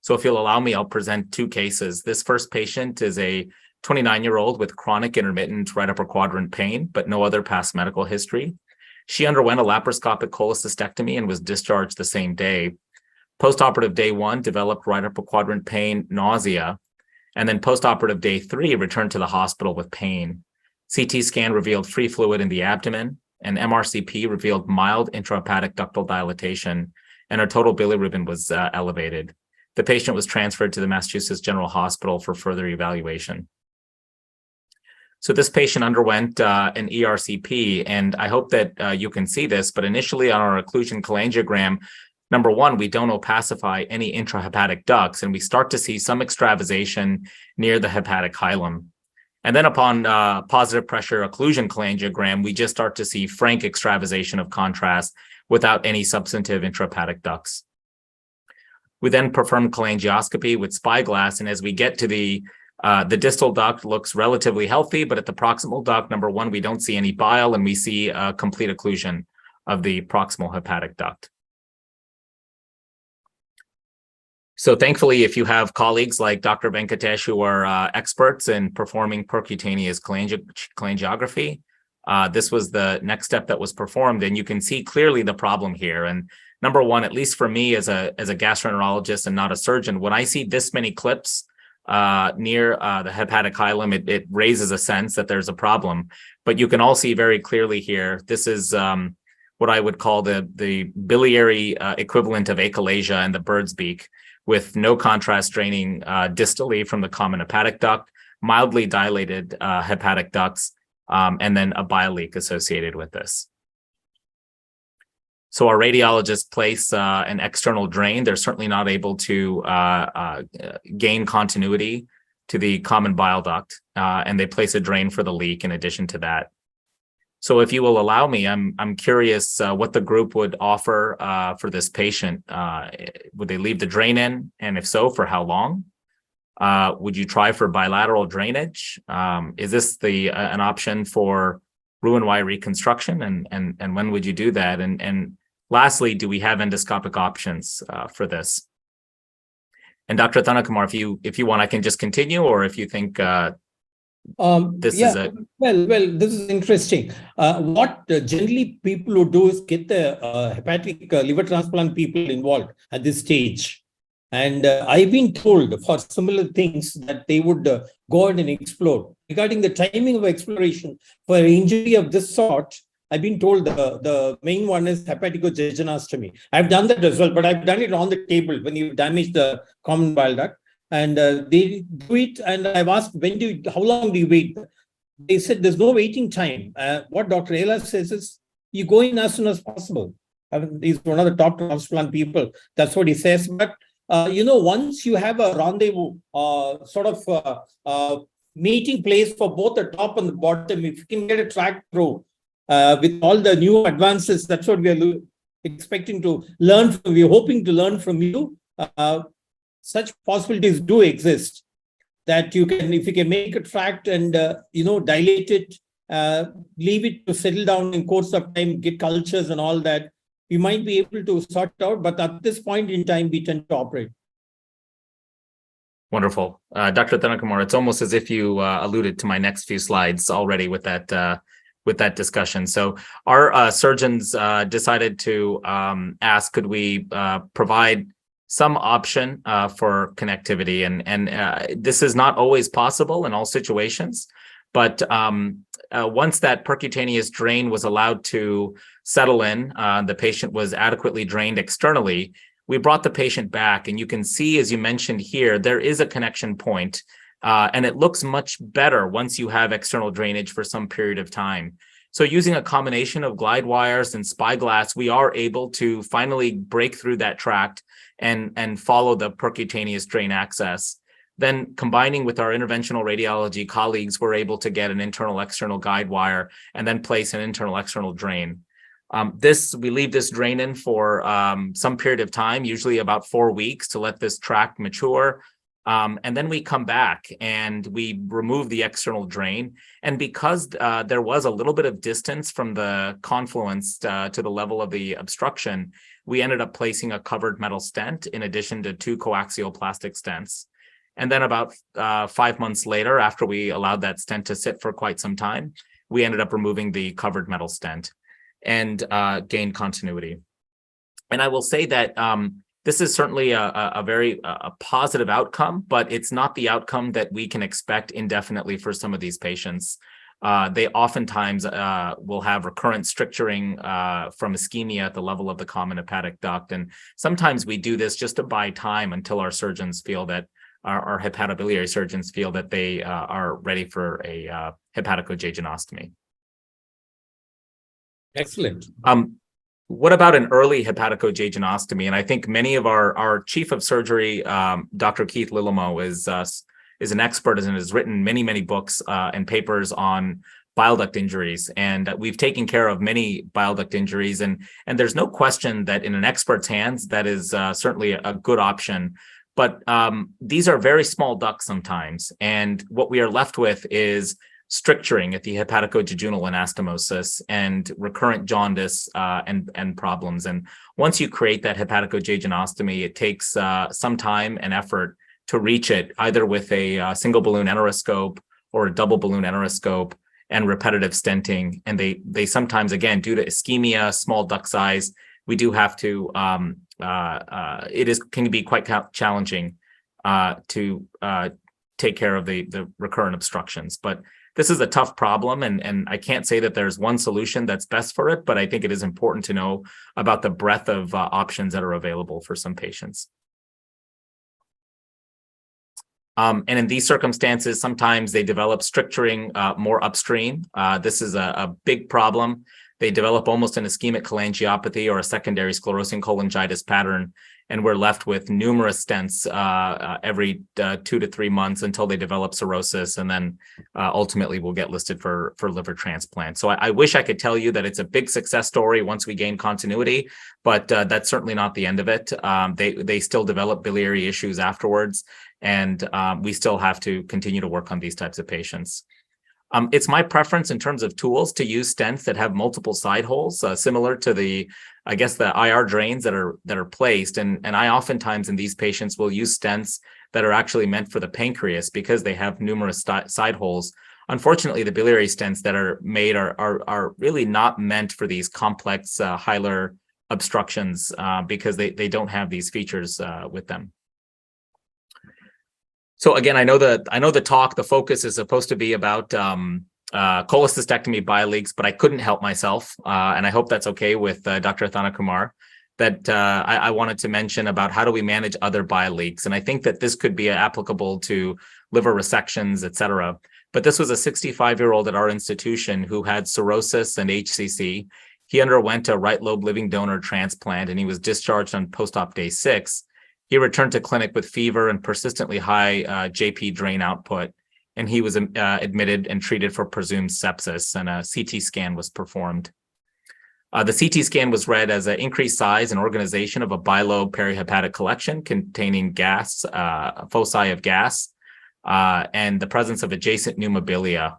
So if you'll allow me, I'll present 2 cases. This first patient is a 29-year-old with chronic intermittent right upper quadrant pain, but no other past medical history. She underwent a laparoscopic cholecystectomy and was discharged the same day. Postoperative day 1 developed right upper quadrant pain, nausea, and then postoperative day 3 returned to the hospital with pain. CT scan revealed free fluid in the abdomen, and MRCP revealed mild intrahepatic ductal dilatation, and her total bilirubin was elevated. The patient was transferred to the Massachusetts General Hospital for further evaluation. So this patient underwent an ERCP, and I hope that you can see this, but initially on our occlusion cholangiogram, number one, we don't opacify any intrahepatic ducts, and we start to see some extravasation near the hepatic hilum. And then upon positive pressure occlusion cholangiogram, we just start to see frank extravasation of contrast without any substantive intrahepatic ducts. We then perform cholangioscopy with spyglass, and as we get to the distal duct looks relatively healthy, but at the proximal duct, number one, we don't see any bile, and we see a complete occlusion of the proximal hepatic duct. So thankfully, if you have colleagues like Dr. Venkatesh who are experts in performing percutaneous cholangiography, this was the next step that was performed, and you can see clearly the problem here. And number one, at least for me as a gastroenterologist and not a surgeon, when I see this many clips near the hepatic hilum, it raises a sense that there's a problem. But you can all see very clearly here, this is what I would call the biliary equivalent of achalasia and the bird's beak, with no contrast draining distally from the common hepatic duct, mildly dilated hepatic ducts, and then a bile leak associated with this. So our radiologists place an external drain. They're certainly not able to gain continuity to the common bile duct, and they place a drain for the leak in addition to that. So if you will allow me, I'm curious what the group would offer for this patient. Would they leave the drain in? And if so, for how long? Would you try for bilateral drainage? Is this an option for Roux-en-Y reconstruction? And when would you do that? And lastly, do we have endoscopic options for this? And Dr. Thanakumar, if you want, I can just continue, or if you think this is a... Well, this is interesting. What generally people would do is get the hepatic liver transplant people involved at this stage. And I've been told for similar things that they would go ahead and explore. Regarding the timing of exploration for an injury of this sort, I've been told the main one is hepaticojejunostomy. I've done that as well, but I've done it on the table when you damage the common bile duct. And they do it, and I've asked, how long do you wait? They said there's no waiting time. What Dr. Ela says is, you go in as soon as possible. I mean, he's one of the top transplant people. That's what he says. But, once you have a rendezvous, meeting place for both the top and the bottom, if you can get a track through with all the new advances, that's what we are expecting to learn from. We're hoping to learn from you. Such possibilities do exist, that you can, if you can make a tract and dilate it, leave it to settle down in course of time, get cultures and all that, we might be able to sort out. But at this point in time, we tend to operate. Wonderful. Dr. Thanakumar, it's almost as if you alluded to my next few slides already with that discussion. So our surgeons decided to ask, could we provide some option for connectivity, and this is not always possible in all situations, but once that percutaneous drain was allowed to settle in, the patient was adequately drained externally, we brought the patient back, and you can see, as you mentioned here, there is a connection point, and it looks much better once you have external drainage for some period of time. So using a combination of glide wires and spyglass, we are able to finally break through that tract and follow the percutaneous drain access. Then combining with our interventional radiology colleagues, we're able to get an internal-external guide wire and then place an internal-external drain. We leave this drain in for some period of time, usually about 4 weeks, to let this tract mature. And then we come back and we remove the external drain. And because there was a little bit of distance from the confluence to the level of the obstruction, we ended up placing a covered metal stent in addition to 2 coaxial plastic stents. And then about 5 months later, after we allowed that stent to sit for quite some time, we ended up removing the covered metal stent and gained continuity. And I will say that this is certainly a very positive outcome, but it's not the outcome that we can expect indefinitely for some of these patients. they oftentimes will have recurrent stricturing from ischemia at the level of the common hepatic duct. And sometimes we do this just to buy time until our surgeons feel that our hepatobiliary surgeons feel that they are ready for a hepatocogegenostomy. Excellent. What about an early hepatocogegenostomy? And I think many of our chief of surgery, Dr. Keith Lillimo, is an expert and has written many, many books and papers on bile duct injuries. And we've taken care of many bile duct injuries. And there's no question that in an expert's hands, that is certainly a good option. But these are very small ducts sometimes. And what we are left with is stricturing at the hepatocojejunal anastomosis and recurrent jaundice and problems. And once you create that hepatocogegenostomy, it takes some time and effort to reach it, either with a single balloon enteroscope or a double balloon enteroscope and repetitive stenting. And they sometimes, again, due to ischemia, small duct size, we do have to, can be quite challenging to take care of the recurrent obstructions. But this is a tough problem, and I can't say that there's one solution that's best for it, but I think it is important to know about the breadth of options that are available for some patients. And in these circumstances, sometimes they develop stricturing more upstream. This is a big problem. They develop almost an ischemic cholangiopathy or a secondary sclerosing cholangitis pattern, and we're left with numerous stents every 2 to 3 months until they develop cirrhosis, and then ultimately will get listed for liver transplant. So I wish I could tell you that it's a big success story once we gain continuity, but that's certainly not the end of it. They still develop biliary issues afterwards, and we still have to continue to work on these types of patients. It's my preference in terms of tools to use stents that have multiple side holes, similar to the IR drains that are placed. And I oftentimes in these patients will use stents that are actually meant for the pancreas because they have numerous side holes. Unfortunately, the biliary stents that are made are really not meant for these complex hilar obstructions because they don't have these features with them. So again, I know the focus is supposed to be about cholecystectomy bile leaks, but I couldn't help myself, and I hope that's okay with Dr. Athana Kumar, that I wanted to mention about how do we manage other bile leaks. And I think that this could be applicable to liver resections, et cetera. But this was a 65-year-old at our institution who had cirrhosis and HCC. He underwent a right lobe living donor transplant, and he was discharged on post-op day 6. He returned to clinic with fever and persistently high JP drain output, and he was admitted and treated for presumed sepsis, and a CT scan was performed. The CT scan was read as an increased size and organization of a bilobe perihepatic collection containing gas, foci of gas, and the presence of adjacent pneumobilia.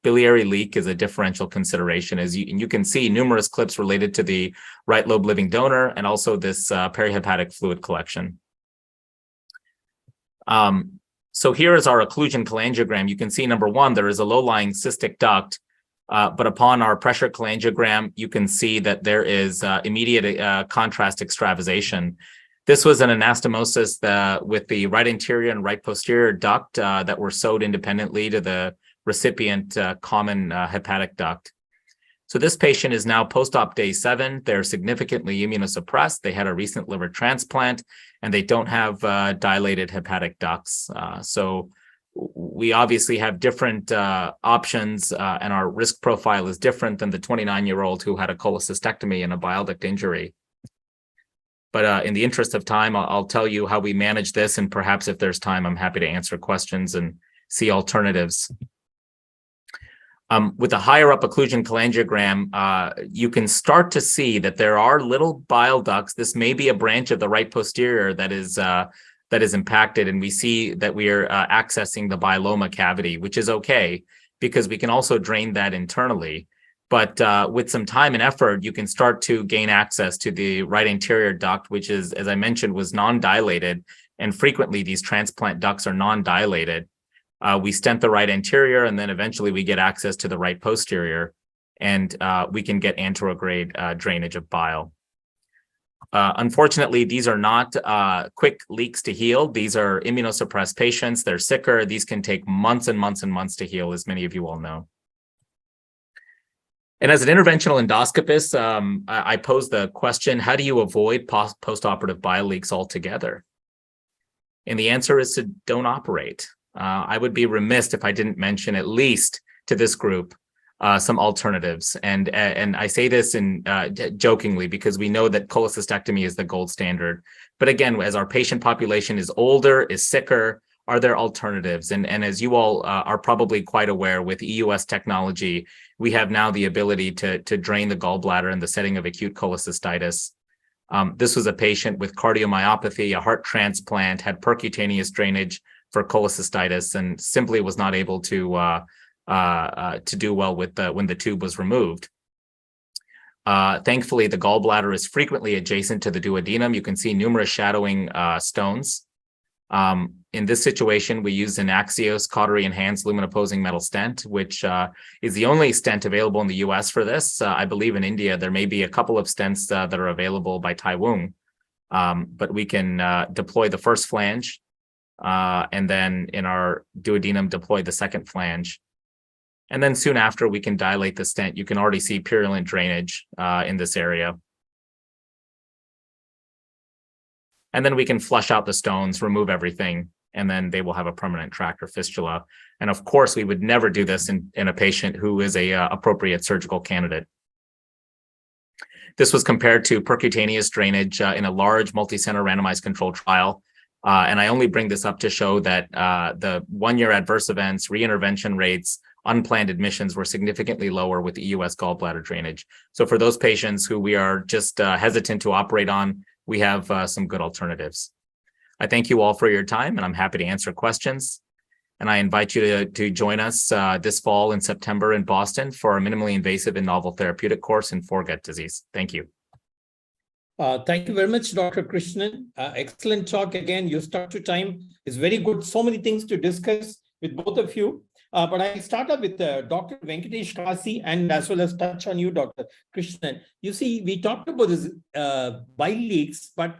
Biliary leak is a differential consideration, and you can see numerous clips related to the right lobe living donor and also this perihepatic fluid collection. So here is our occlusion cholangiogram. You can see, number one, there is a low-lying cystic duct, but upon our pressure cholangiogram, you can see that there is immediate contrast extravasation. This was an anastomosis with the right anterior and right posterior duct that were sewed independently to the recipient common hepatic duct. So this patient is now post-op day 7. They're significantly immunosuppressed. They had a recent liver transplant, and they don't have dilated hepatic ducts. So we obviously have different options, and our risk profile is different than the 29-year-old who had a cholecystectomy and a bile duct injury. But in the interest of time, I'll tell you how we manage this, and perhaps if there's time, I'm happy to answer questions and see alternatives. With a higher up occlusion cholangiogram, you can start to see that there are little bile ducts. This may be a branch of the right posterior that is impacted, and we see that we are accessing the biloma cavity, which is okay because we can also drain that internally. But with some time and effort, you can start to gain access to the right anterior duct, which is, as I mentioned, was non-dilated, and frequently these transplant ducts are non-dilated. We stent the right anterior, and then eventually we get access to the right posterior, and we can get anterograde drainage of bile. Unfortunately, these are not quick leaks to heal. These are immunosuppressed patients. They're sicker. These can take months and months and months to heal, as many of you all know. And as an interventional endoscopist, I pose the question, how do you avoid postoperative bile leaks altogether? And the answer is to don't operate. I would be remiss if I didn't mention at least to this group some alternatives. And I say this jokingly because we know that cholecystectomy is the gold standard. But again, as our patient population is older, is sicker, are there alternatives? And as you all are probably quite aware, with EUS technology, we have now the ability to drain the gallbladder in the setting of acute cholecystitis. This was a patient with cardiomyopathy, a heart transplant, had percutaneous drainage for cholecystitis, and simply was not able to do well with when the tube was removed. Thankfully, the gallbladder is frequently adjacent to the duodenum. You can see numerous shadowing stones. In this situation, we used an Axios cautery-enhanced lumen-opposing metal stent, which is the only stent available in the US for this. I believe in India, there may be a couple of stents that are available by Taiwan, but we can deploy the first flange, and then in our duodenum, deploy the second flange. And then soon after, we can dilate the stent. You can already see purulent drainage in this area. And then we can flush out the stones, remove everything, and then they will have a permanent tract or fistula. And of course, we would never do this in a patient who is a appropriate surgical candidate. This was compared to percutaneous drainage in a large multi-center randomized controlled trial. And I only bring this up to show that the one-year adverse events, reintervention rates, unplanned admissions were significantly lower with EUS gallbladder drainage. So for those patients who we are just hesitant to operate on, we have some good alternatives. I thank you all for your time, and I'm happy to answer questions. And I invite you to join us this fall in September in Boston for our minimally invasive and novel therapeutic course in foregut disease. Thank you. Thank you very much, Dr. Krishnan. Excellent talk. Again, you stuck to time. It's very good. So many things to discuss with both of you. But I'll start up with Dr. Venkatesh Kasi and as well as touch on you, Dr. Krishnan. You see, we talked about this bile leaks, but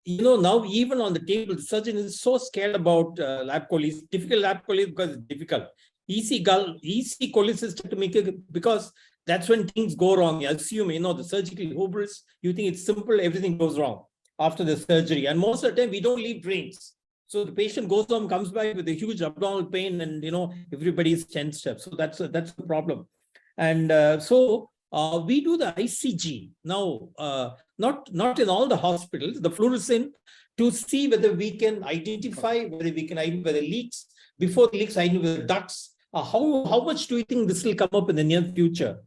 you know, now even on the table, the surgeon is so scared about lap cholecystectomy, difficult lap cholecystectomy because it's difficult. Easy cholecystectomy because that's when things go wrong. You assume, you know, the surgical hubris, you think it's simple, everything goes wrong after the surgery. And most of the time, we don't leave drains. So the patient goes home, comes back with a huge abdominal pain, and you know everybody's tensed up. So that's the problem. And we do the ICG now, not in all the hospitals. The fluorescein to see whether we can identify whether the leaks before the leaks, identify the ducts. How much do you think this will come up in the near future?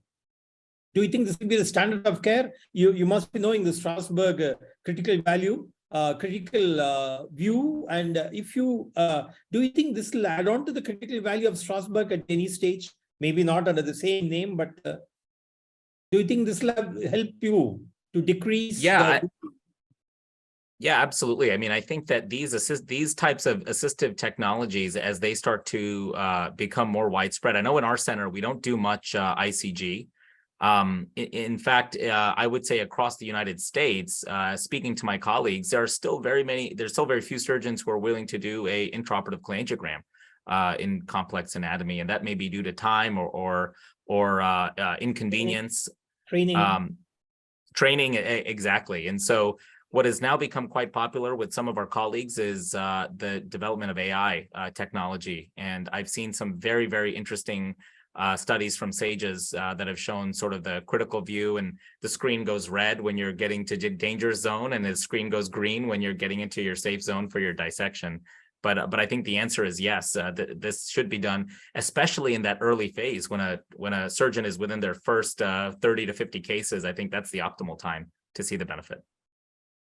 Do you think this will be the standard of care? You must be knowing the Strasbourg critical value. Critical view, and if you do you think this will add on to the critical value of Strasbourg at any stage? Maybe not under the same name, but do you think this will help you to decrease? Yeah, absolutely. I mean, I think that these types of assistive technologies, as they start to become more widespread. I know in our center we don't do much ICG. In fact, I would say across the United States, speaking to my colleagues, there's still very few surgeons who are willing to do a intraoperative cholangiogram in complex anatomy, and that may be due to time or inconvenience. Training, exactly. And so what has now become quite popular with some of our colleagues is the development of AI technology, and I've seen some very, very interesting studies from SAGES that have shown sort of the critical view, and the screen goes red when you're getting to danger zone, and the screen goes green when you're getting into your safe zone for your dissection. But I think the answer is yes. This should be done, especially in that early phase when a surgeon is within their first 30 to 50 cases. I think that's the optimal time to see the benefit.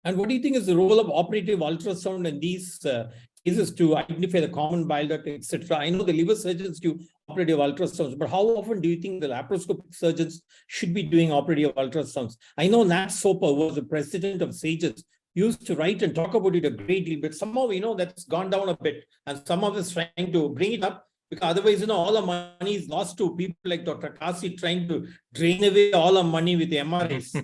And what do you think is the role of operative ultrasound in these cases to identify the common bile duct, etc.? I know the liver surgeons do operative ultrasounds, but how often do you think the laparoscopic surgeons should be doing operative ultrasounds? I know Nat Soper was the president of SAGES, used to write and talk about it a great deal, but somehow we know that's gone down a bit, and some of us trying to bring it up, because otherwise, you know, all the money is lost to people like Dr. Kasi trying to drain away all our money with the MRIs.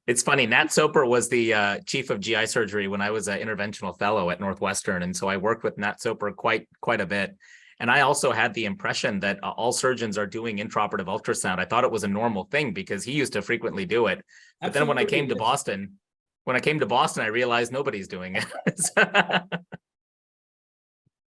It's funny, Nat Soper was the chief of GI surgery when I was an interventional fellow at Northwestern. And so I worked with Nat Soper quite a bit. And I also had the impression that all surgeons are doing intraoperative ultrasound. I thought it was a normal thing because he used to frequently do it. But then when I came to Boston, I realized nobody's doing it.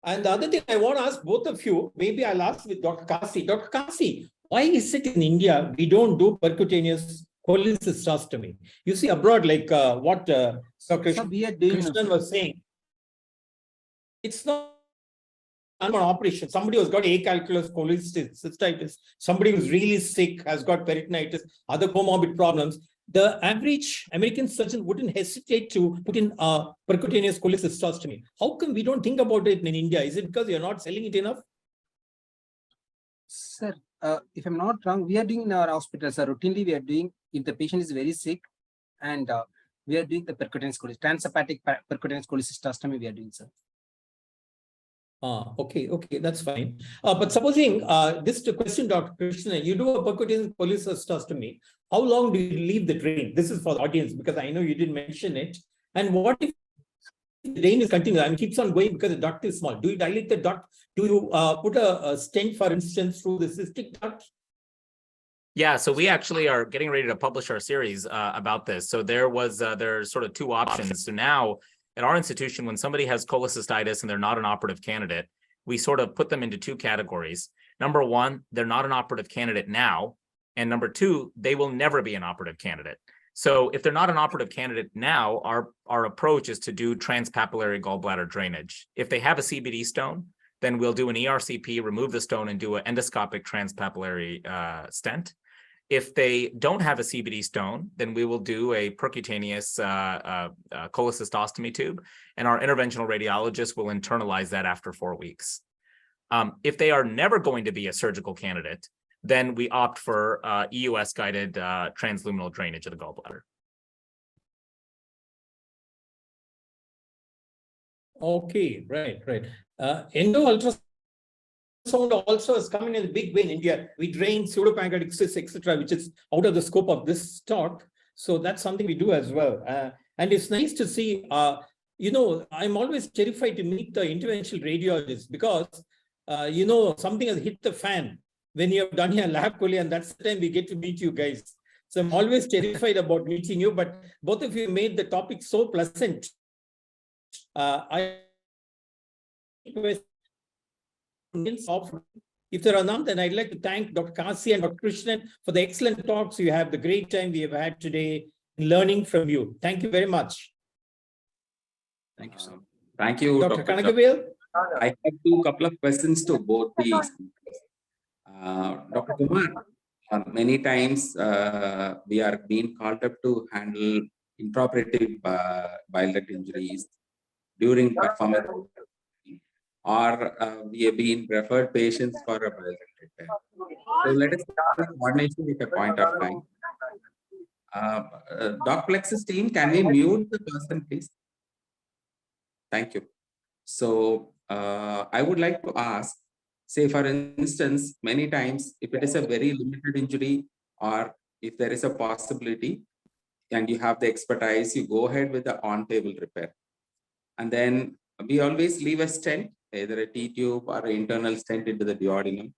And the other thing I want to ask both of you, maybe I'll ask with Dr. Kasi. Dr. Kasi, why is it in India we don't do percutaneous cholecystectomy? You see abroad, like what Dr. Krishnan was saying, it's not an operation. Somebody who's got acalculous cholecystitis, somebody who's really sick, has got peritonitis, other comorbid problems. The average American surgeon wouldn't hesitate to put in percutaneous cholecystectomy. How come we don't think about it in India? Is it because you're not selling it enough? Sir, if I'm not wrong, we are doing in our hospital, sir. Routinely, we are doing if the patient is very sick, and we are doing the percutaneous transhepatic percutaneous cholecystectomy. We are doing, sir. Okay, that's fine. But supposing this question, Dr. Krishnan, you do a percutaneous cholecystectomy. How long do you leave the drain? This is for the audience because I know you didn't mention it. And what if the drain is continuous and keeps on going because the duct is small? Do you dilate the duct? Do you put a stent, for instance, through the cystic duct? Yeah, so we actually are getting ready to publish our series about this. So there's sort of two options. So now at our institution, when somebody has cholecystitis and they're not an operative candidate, we sort of put them into two categories. Number one, they're not an operative candidate now. And number two, they will never be an operative candidate. So if they're not an operative candidate now, our approach is to do transpapillary gallbladder drainage. If they have a CBD stone, then we'll do an ERCP, remove the stone, and do an endoscopic transpapillary stent. If they don't have a CBD stone, then we will do a percutaneous cholecystostomy tube, and our interventional radiologist will internalize that after 4 weeks. If they are never going to be a surgical candidate, then we opt for EUS-guided transluminal drainage of the gallbladder. Okay, right. Endo ultrasound also has come in a big way in India. We drain pseudopancreatic cysts, etc., which is out of the scope of this talk. So that's something we do as well. And it's nice to see, I'm always terrified to meet the interventional radiologist because, something has hit the fan when you have done your lab chole, and that's the time we get to meet you guys. So I'm always terrified about meeting you, but both of you made the topic so pleasant. If there are none, then I'd like to thank Dr. Kasi and Dr. Krishnan for the excellent talks you have, the great time we have had today in learning from you. Thank you very much. Thank you, sir. Thank you, Dr. Kanagavel. I have couple of questions to both the speakers. Dr. Kumar, many times we are being called up to handle intraoperative bile duct injuries during performance, or we have been referred patients for a bile duct repair. So let us start one issue at a point of time. Doc Plexus team, can we mute the person, please? Thank you. So I would like to ask, say for instance, many times if it is a very limited injury or if there is a possibility and you have the expertise, you go ahead with the on-table repair. And then we always leave a stent, either a T-tube or an internal stent into the duodenum.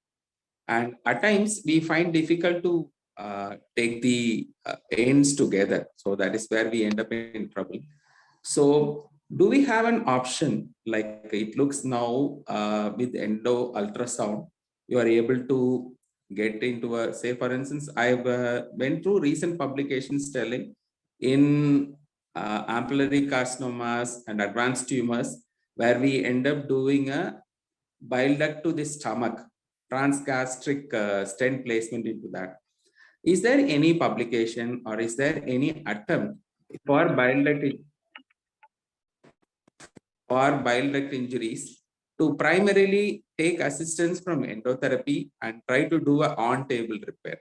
And at times we find difficult to take the ends together. So that is where we end up in trouble. So do we have an option like it looks now with endo ultrasound, you are able to get into a, say for instance, I've went through recent publications telling in ampullary carcinomas and advanced tumors where we end up doing a bile duct to the stomach, transgastric stent placement into that. Is there any publication or is there any attempt for bile duct injuries to primarily take assistance from endotherapy and try to do an on-table repair?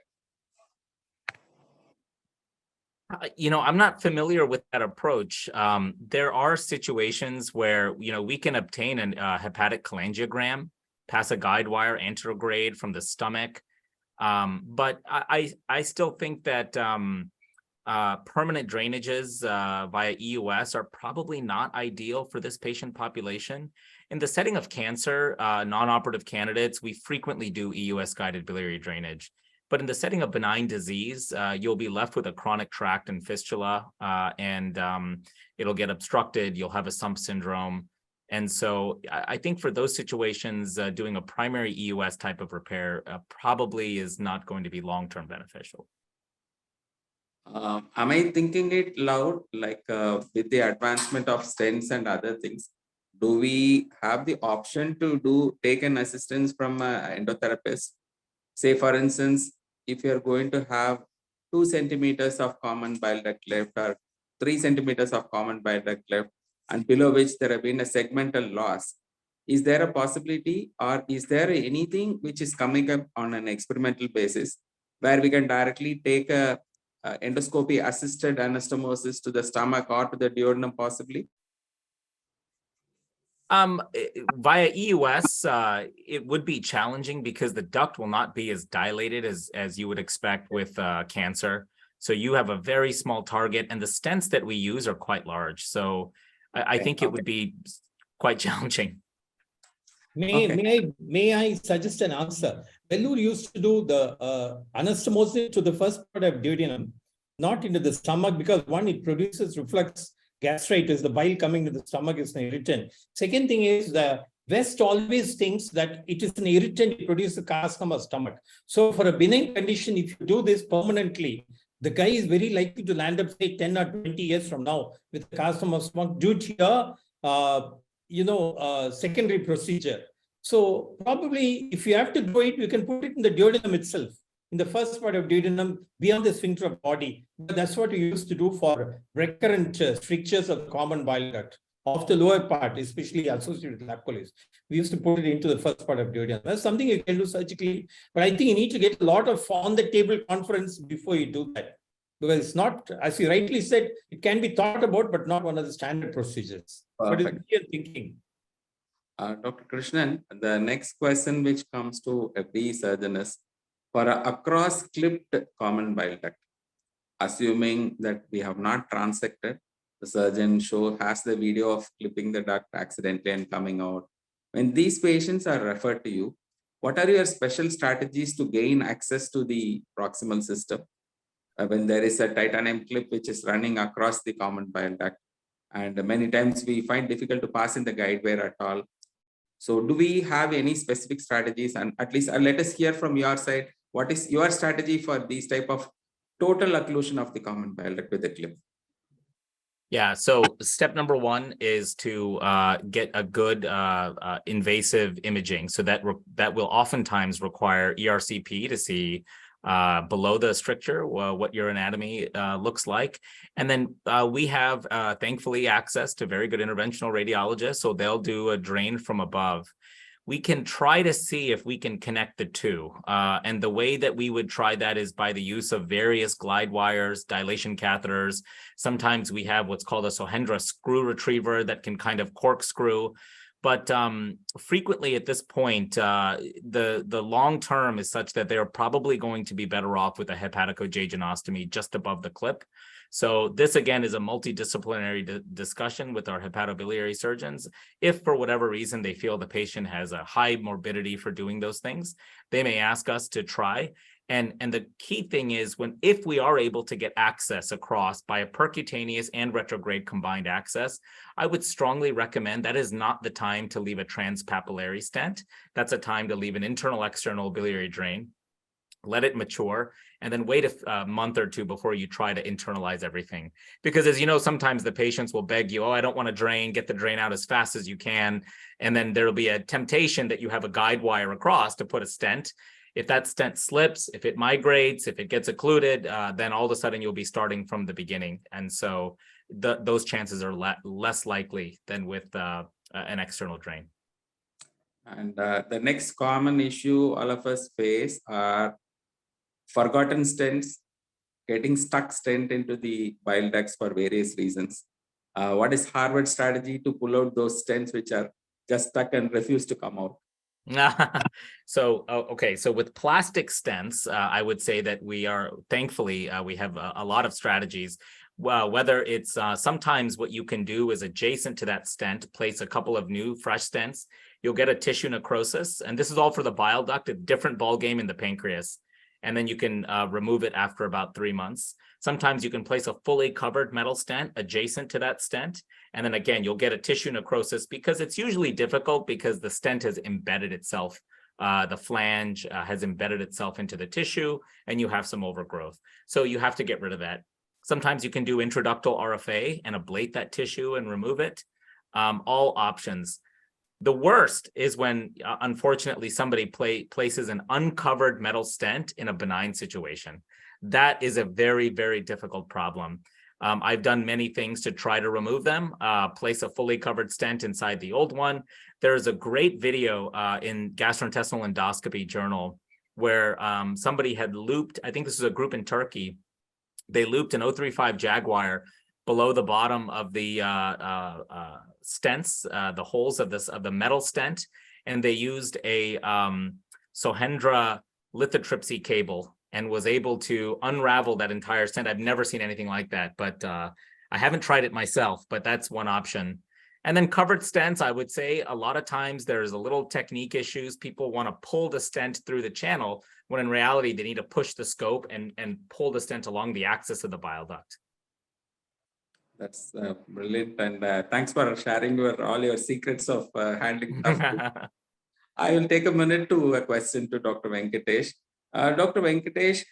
I'm not familiar with that approach. There are situations where, we can obtain a hepatic cholangiogram, pass a guide wire anterograde from the stomach. But I still think that permanent drainages via EUS are probably not ideal for this patient population. In the setting of cancer, non-operative candidates, we frequently do EUS-guided biliary drainage. But in the setting of benign disease, you'll be left with a chronic tract and fistula, and it'll get obstructed. You'll have a sump syndrome. And so I think for those situations, doing a primary EUS type of repair probably is not going to be long-term beneficial. Am I thinking it loud, like with the advancement of stents and other things, do we have the option to take an assistance from an endotherapist? Say, for instance, if you're going to have 2 centimeters of common bile duct left or 3 centimeters of common bile duct left, and below which there have been a segmental loss, is there a possibility or is there anything which is coming up on an experimental basis where we can directly take a endoscopy assisted anastomosis to the stomach or to the duodenum possibly? Via EUS, it would be challenging because the duct will not be as dilated as you would expect with cancer. So you have a very small target, and the stents that we use are quite large. So I think it would be quite challenging. May I suggest an answer? Vellore used to do the anastomosis to the first part of duodenum, not into the stomach, because one, it produces reflux gastritis, the bile coming to the stomach is an irritant. Second thing is the West always thinks that it is an irritant, it produces a carcinoma stomach. So for a benign condition, if you do this permanently, the guy is very likely to land up, say, 10 or 20 years from now with a carcinoma stomach due to your secondary procedure. So probably if you have to do it, you can put it in the duodenum itself, in the first part of duodenum, beyond the sphincter of body. But that's what we used to do for recurrent strictures of the common bile duct of the lower part, especially associated with lap choleus. We used to put it into the first part of duodenum. That's something you can do surgically, but I think you need to get a lot of on-the-table conference before you do that. Because it's not, as you rightly said, it can be thought about, but not one of the standard procedures. Perfect. What is your thinking? Dr. Krishnan, the next question which comes to every surgeon is, for a across clipped common bile duct, assuming that we have not transected, the surgeon has the video of clipping the duct accidentally and coming out. When these patients are referred to you, what are your special strategies to gain access to the proximal system when there is a titanium clip which is running across the common bile duct? And many times we find difficult to pass in the guide wire at all. So do we have any specific strategies? And at least let us hear from your side, what is your strategy for these type of total occlusion of the common bile duct with a clip? Yeah, so step number one is to get a good invasive imaging. So that will oftentimes require ERCP to see below the stricture what your anatomy looks like. And then we have thankfully access to very good interventional radiologists, so they'll do a drain from above. We can try to see if we can connect the two. And the way that we would try that is by the use of various glide wires, dilation catheters. Sometimes we have what's called a Sohendra screw retriever that can kind of corkscrew. But frequently at this point, the long term is such that they're probably going to be better off with a hepatojejunostomy just above the clip. So this, again, is a multidisciplinary discussion with our hepatobiliary surgeons. If for whatever reason they feel the patient has a high morbidity for doing those things, they may ask us to try. And the key thing is if we are able to get access across by a percutaneous and retrograde combined access, I would strongly recommend that is not the time to leave a transpapillary stent. That's a time to leave an internal external biliary drain, let it mature, and then wait a month or two before you try to internalize everything. Because as you know, sometimes the patients will beg you, oh, I don't want to drain, get the drain out as fast as you can. And then there'll be a temptation that you have a guide wire across to put a stent. If that stent slips, if it migrates, if it gets occluded, then all of a sudden you'll be starting from the beginning. And so those chances are less likely than with an external drain. And the next common issue all of us face are forgotten stents, getting stuck stent into the bile ducts for various reasons. What is Harvard's strategy to pull out those stents which are just stuck and refuse to come out? So, okay. So with plastic stents, I would say that we are, thankfully, we have a lot of strategies. Well, whether it's sometimes what you can do is adjacent to that stent, place a couple of new fresh stents. You'll get a tissue necrosis. And this is all for the bile duct, a different ball game in the pancreas. And then you can remove it after about 3 months. Sometimes you can place a fully covered metal stent adjacent to that stent. And then again, you'll get a tissue necrosis because it's usually difficult because the stent has embedded itself. The flange has embedded itself into the tissue and you have some overgrowth. So you have to get rid of that. Sometimes you can do intraductal RFA and ablate that tissue and remove it. All options. The worst is when, unfortunately, somebody places an uncovered metal stent in a benign situation. That is a very, very difficult problem. I've done many things to try to remove them, place a fully covered stent inside the old one. There's a great video in Gastrointestinal Endoscopy Journal where somebody had looped, I think this is a group in Turkey, they looped an 035 Jaguar below the bottom of the stents, the holes of the metal stent, and they used a Sohendra lithotripsy cable and was able to unravel that entire stent. I've never seen anything like that, but I haven't tried it myself, but that's one option. And then covered stents, I would say a lot of times there's a little technique issues. People want to pull the stent through the channel when in reality they need to push the scope and pull the stent along the axis of the bile duct. That's brilliant. And thanks for sharing all your secrets of handling tough. I will take a minute to a question to Dr. Venkatesh. Dr. Venkatesh,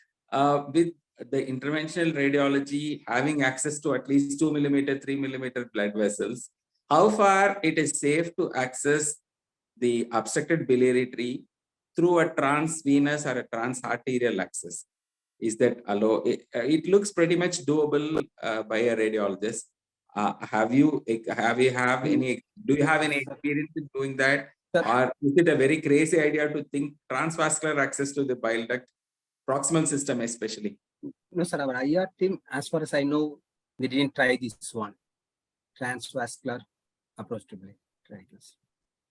with the interventional radiology having access to at least 2 millimeter, 3 millimeter blood vessels, how far it is safe to access the obstructed biliary tree through a transvenous or a transarterial access? Is that allow? It looks pretty much doable by a radiologist. Do you have any experience in doing that? Or is it a very crazy idea to think transvascular access to the bile duct, proximal system especially? No, sir, our IR team, as far as I know, they didn't try this one, transvascular approach to bile.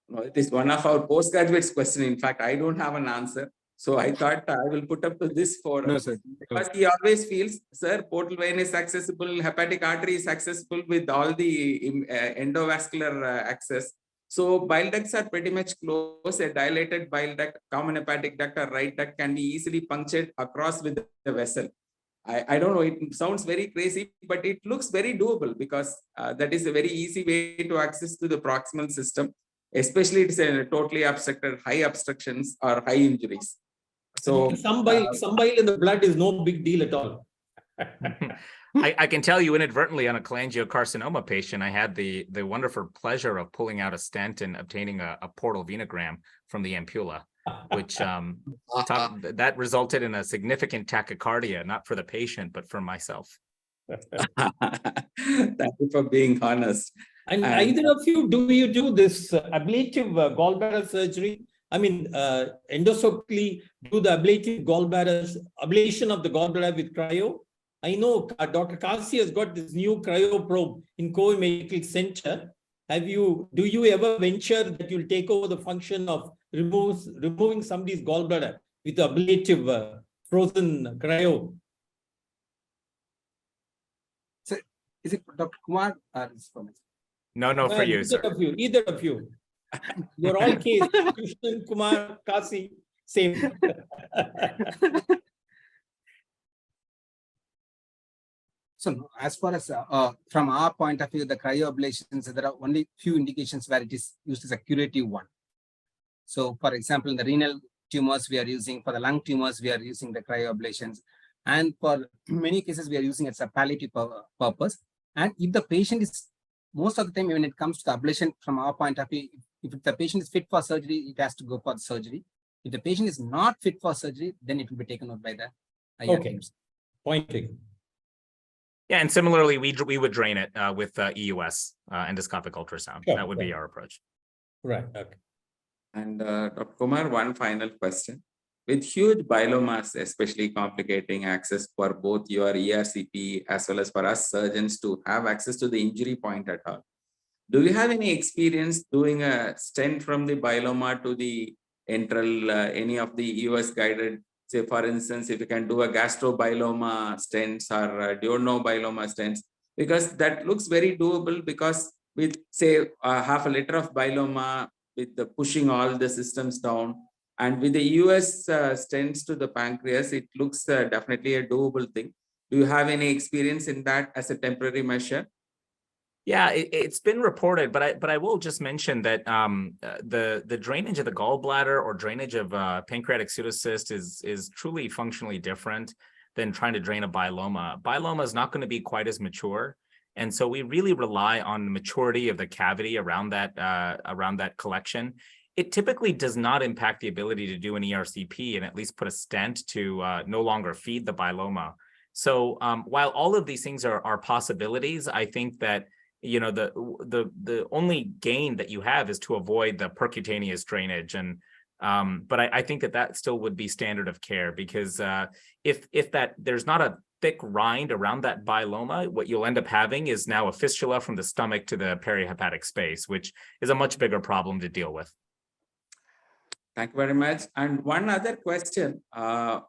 No, it is one of our postgraduates question. In fact, I don't have an answer. So I thought I will put up to this for No, sir. Because he always feels, sir, portal vein is accessible, hepatic artery is accessible with all the endovascular access. So bile ducts are pretty much close. A dilated bile duct, common hepatic duct or right duct can be easily punctured across with the vessel. I don't know, it sounds very crazy, but it looks very doable because that is a very easy way to access to the proximal system, especially it's a totally obstructed, high obstructions or high injuries. So some bile in the blood is no big deal at all. I can tell you inadvertently on a cholangiocarcinoma patient, I had the wonderful pleasure of pulling out a stent and obtaining a portal venogram from the ampulla, which that resulted in a significant tachycardia, not for the patient, but for myself. Thank you for being honest. And either of you, do you do this ablative gallbladder surgery? I mean, endoscopically do the ablative ablation of the gallbladder with cryo? I know Dr. Kasi has got this new cryo probe in co-medical center. Do you ever venture that you'll take over the function of removing somebody's gallbladder with ablative frozen cryo? So is it Dr. Kumar or is it No, for you, sir. Either of you. You're all case, Krishnan, Kumar, Kasi, same. So as far as from our point of view, the cryoablations, there are only few indications where it is used as a curative one. So for example, in the renal tumors we are using, for the lung tumors we are using the cryoablations, and for many cases we are using it as a palliative purpose. And if the patient is, most of the time when it comes to the ablation from our point of view, if the patient is fit for surgery, it has to go for the surgery. If the patient is not fit for surgery, then it will be taken out by the IR teams. Point taken. Yeah, and similarly, we would drain it with EUS, endoscopic ultrasound. Sure, that would be our approach. Right. Okay. And Dr. Kumar, one final question. With huge biomass, especially complicating access for both your ERCP as well as for us surgeons to have access to the injury point at all, do you have any experience doing a stent from the biloma to the enteral, any of the US guided, say for instance, if you can do a gastrobiloma stents or duodenobyloma stents, because that looks very doable, because with say half a liter of biloma, with the pushing all the systems down, and with the US stents to the pancreas, it looks definitely a doable thing. Do you have any experience in that as a temporary measure? Yeah, it's been reported, but I will just mention that the drainage of the gallbladder or drainage of pancreatic pseudocyst is truly functionally different than trying to drain a biloma. Biloma is not going to be quite as mature, and so we really rely on the maturity of the cavity around that collection. It typically does not impact the ability to do an ERCP and at least put a stent to no longer feed the biloma. So while all of these things are possibilities, I think that the only gain that you have is to avoid the percutaneous drainage, and but I think that still would be standard of care, because if that there's not a thick rind around that biloma, what you'll end up having is now a fistula from the stomach to the perihepatic space, which is a much bigger problem to deal with. Thank you very much. And one other question, I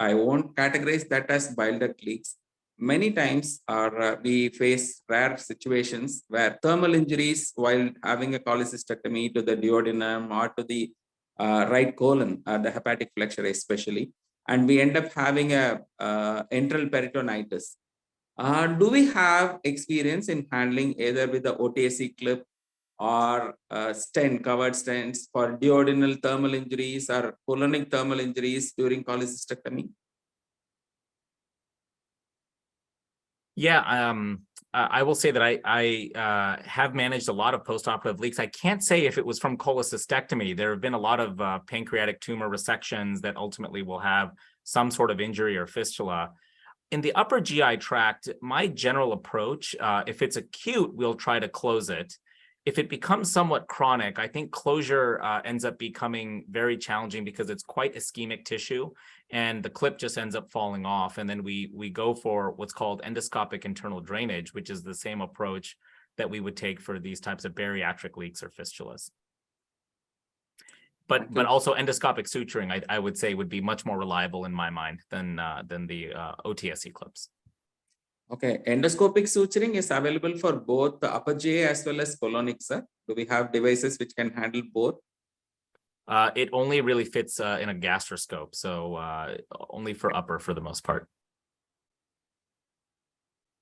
won't categorize that as bile duct leaks. Many times we face rare situations where thermal injuries while having a cholecystectomy to the duodenum or to the right colon, the hepatic flexure especially, and we end up having a enteral peritonitis. Do we have experience in handling either with the OTSC clip or covered stents for duodenal thermal injuries or colonic thermal injuries during cholecystectomy? Yeah, I will say that I have managed a lot of postoperative leaks. I can't say if it was from cholecystectomy. There have been a lot of pancreatic tumor resections that ultimately will have some sort of injury or fistula. In the upper GI tract, my general approach, if it's acute, we'll try to close it. If it becomes somewhat chronic, I think closure ends up becoming very challenging because it's quite ischemic tissue, and the clip just ends up falling off. And then we go for what's called endoscopic internal drainage, which is the same approach that we would take for these types of bariatric leaks or fistulas. But also endoscopic suturing, I would say, would be much more reliable in my mind than the OTSC clips. Okay, endoscopic suturing is available for both the upper GI as well as colonic, sir. Do we have devices which can handle both? It only really fits in a gastroscope, so only for upper for the most part.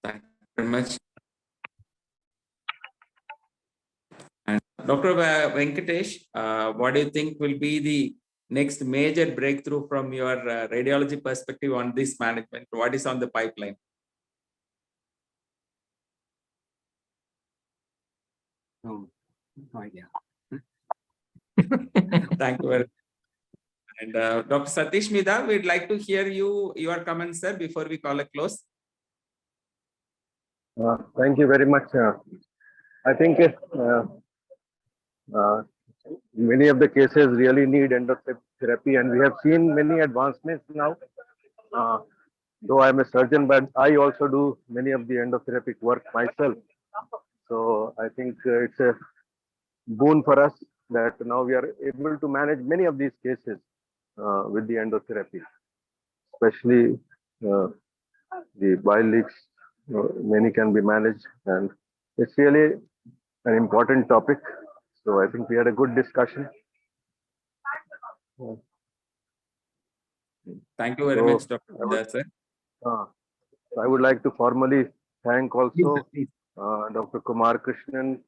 Thank you very much. And Dr. Venkatesh, what do you think will be the next major breakthrough from your radiology perspective on this management? What is on the pipeline? No idea. Thank you very much. And Dr. Satish Mida, we'd like to hear your comments, sir, before we call a close. Thank you very much. I think many of the cases really need endotherapy, and we have seen many advancements now. Though I'm a surgeon, but I also do many of the endotherapeutic work myself. So I think it's a boon for us that now we are able to manage many of these cases with the endotherapy, especially the bile leaks. Many can be managed, and it's really an important topic. So I think we had a good discussion. Thank you very much, Dr. Mida, sir. I would like to formally thank also Dr. Kumar Krishnan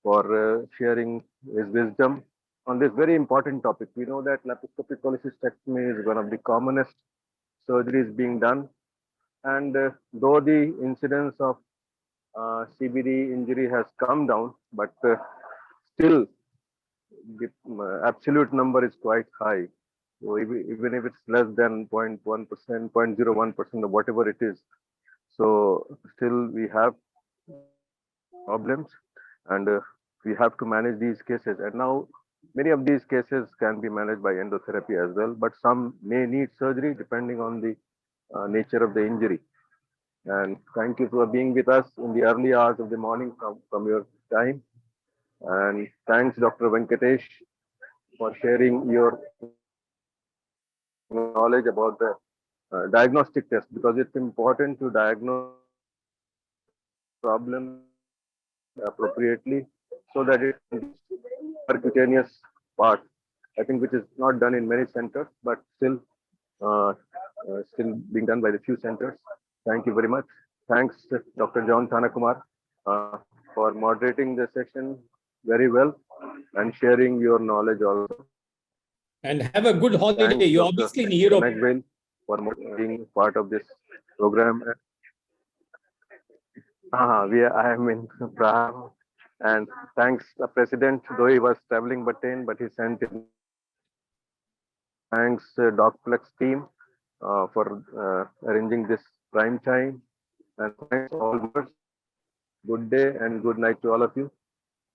for sharing his wisdom on this very important topic. We know that laparoscopic cholecystectomy is one of the commonest surgeries being done, and though the incidence of CBD injury has come down, but still the absolute number is quite high. So even if it's less than 0.1%, 0.01% or whatever it is, so still we have problems, and we have to manage these cases. And now many of these cases can be managed by endotherapy as well, but some may need surgery depending on the nature of the injury. And thank you for being with us in the early hours of the morning from your time. And thanks, Dr. Venkatesh, for sharing your knowledge about the diagnostic test, because it's important to diagnose problem appropriately so that it percutaneous part, I think, which is not done in many centers, but still being done by the few centers. Thank you very much. Thanks, Dr. John Thanakumar, for moderating the session very well and sharing your knowledge also. And have a good holiday. Thanks, You're Dr. obviously in Europe. Magwell, for being part of this program. I am in Prague, and thanks the president, though he was traveling but he sent in. Thanks DocPlex team for arranging this prime time, and thanks all viewers. Good day and good night to all of you.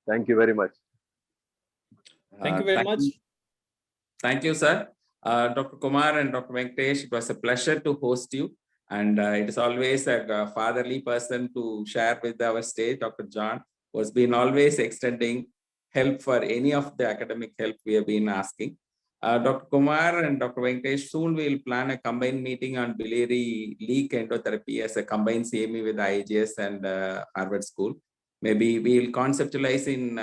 Thank you very much. Thank you very much. Thank you, sir. Dr. Kumar and Dr. Venkatesh, it was a pleasure to host you. And it is always a fatherly person to share with our stage. Dr. John was been always extending help for any of the academic help we have been asking. Dr. Kumar and Dr. Venkatesh, soon we will plan a combined meeting on biliary leak endotherapy as a combined CME with IAGES and Harvard School. Maybe we will conceptualize in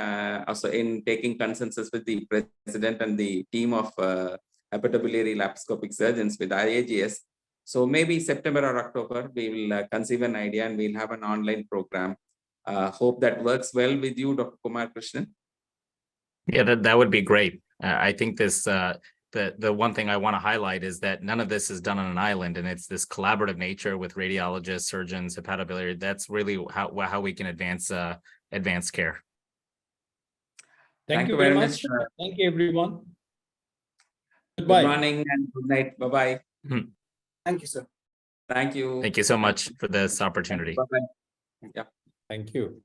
also in taking consensus with the president and the team of hepatobiliary laparoscopic surgeons with IAGES. So maybe September or October, we will conceive an idea and we'll have an online program. Hope that works well with you, Dr. Kumar Krishnan. Yeah, that would be great. I think this the one thing I want to highlight is that none of this is done on an island, and it's this collaborative nature with radiologists, surgeons, hepatobiliary. That's really how we can advance care. Thank you very much. Thank you, everyone. Goodbye. Good morning and good night. Bye-bye. Thank you, sir. Thank you. Thank you so much for this opportunity. Bye-bye. Yeah. Thank you.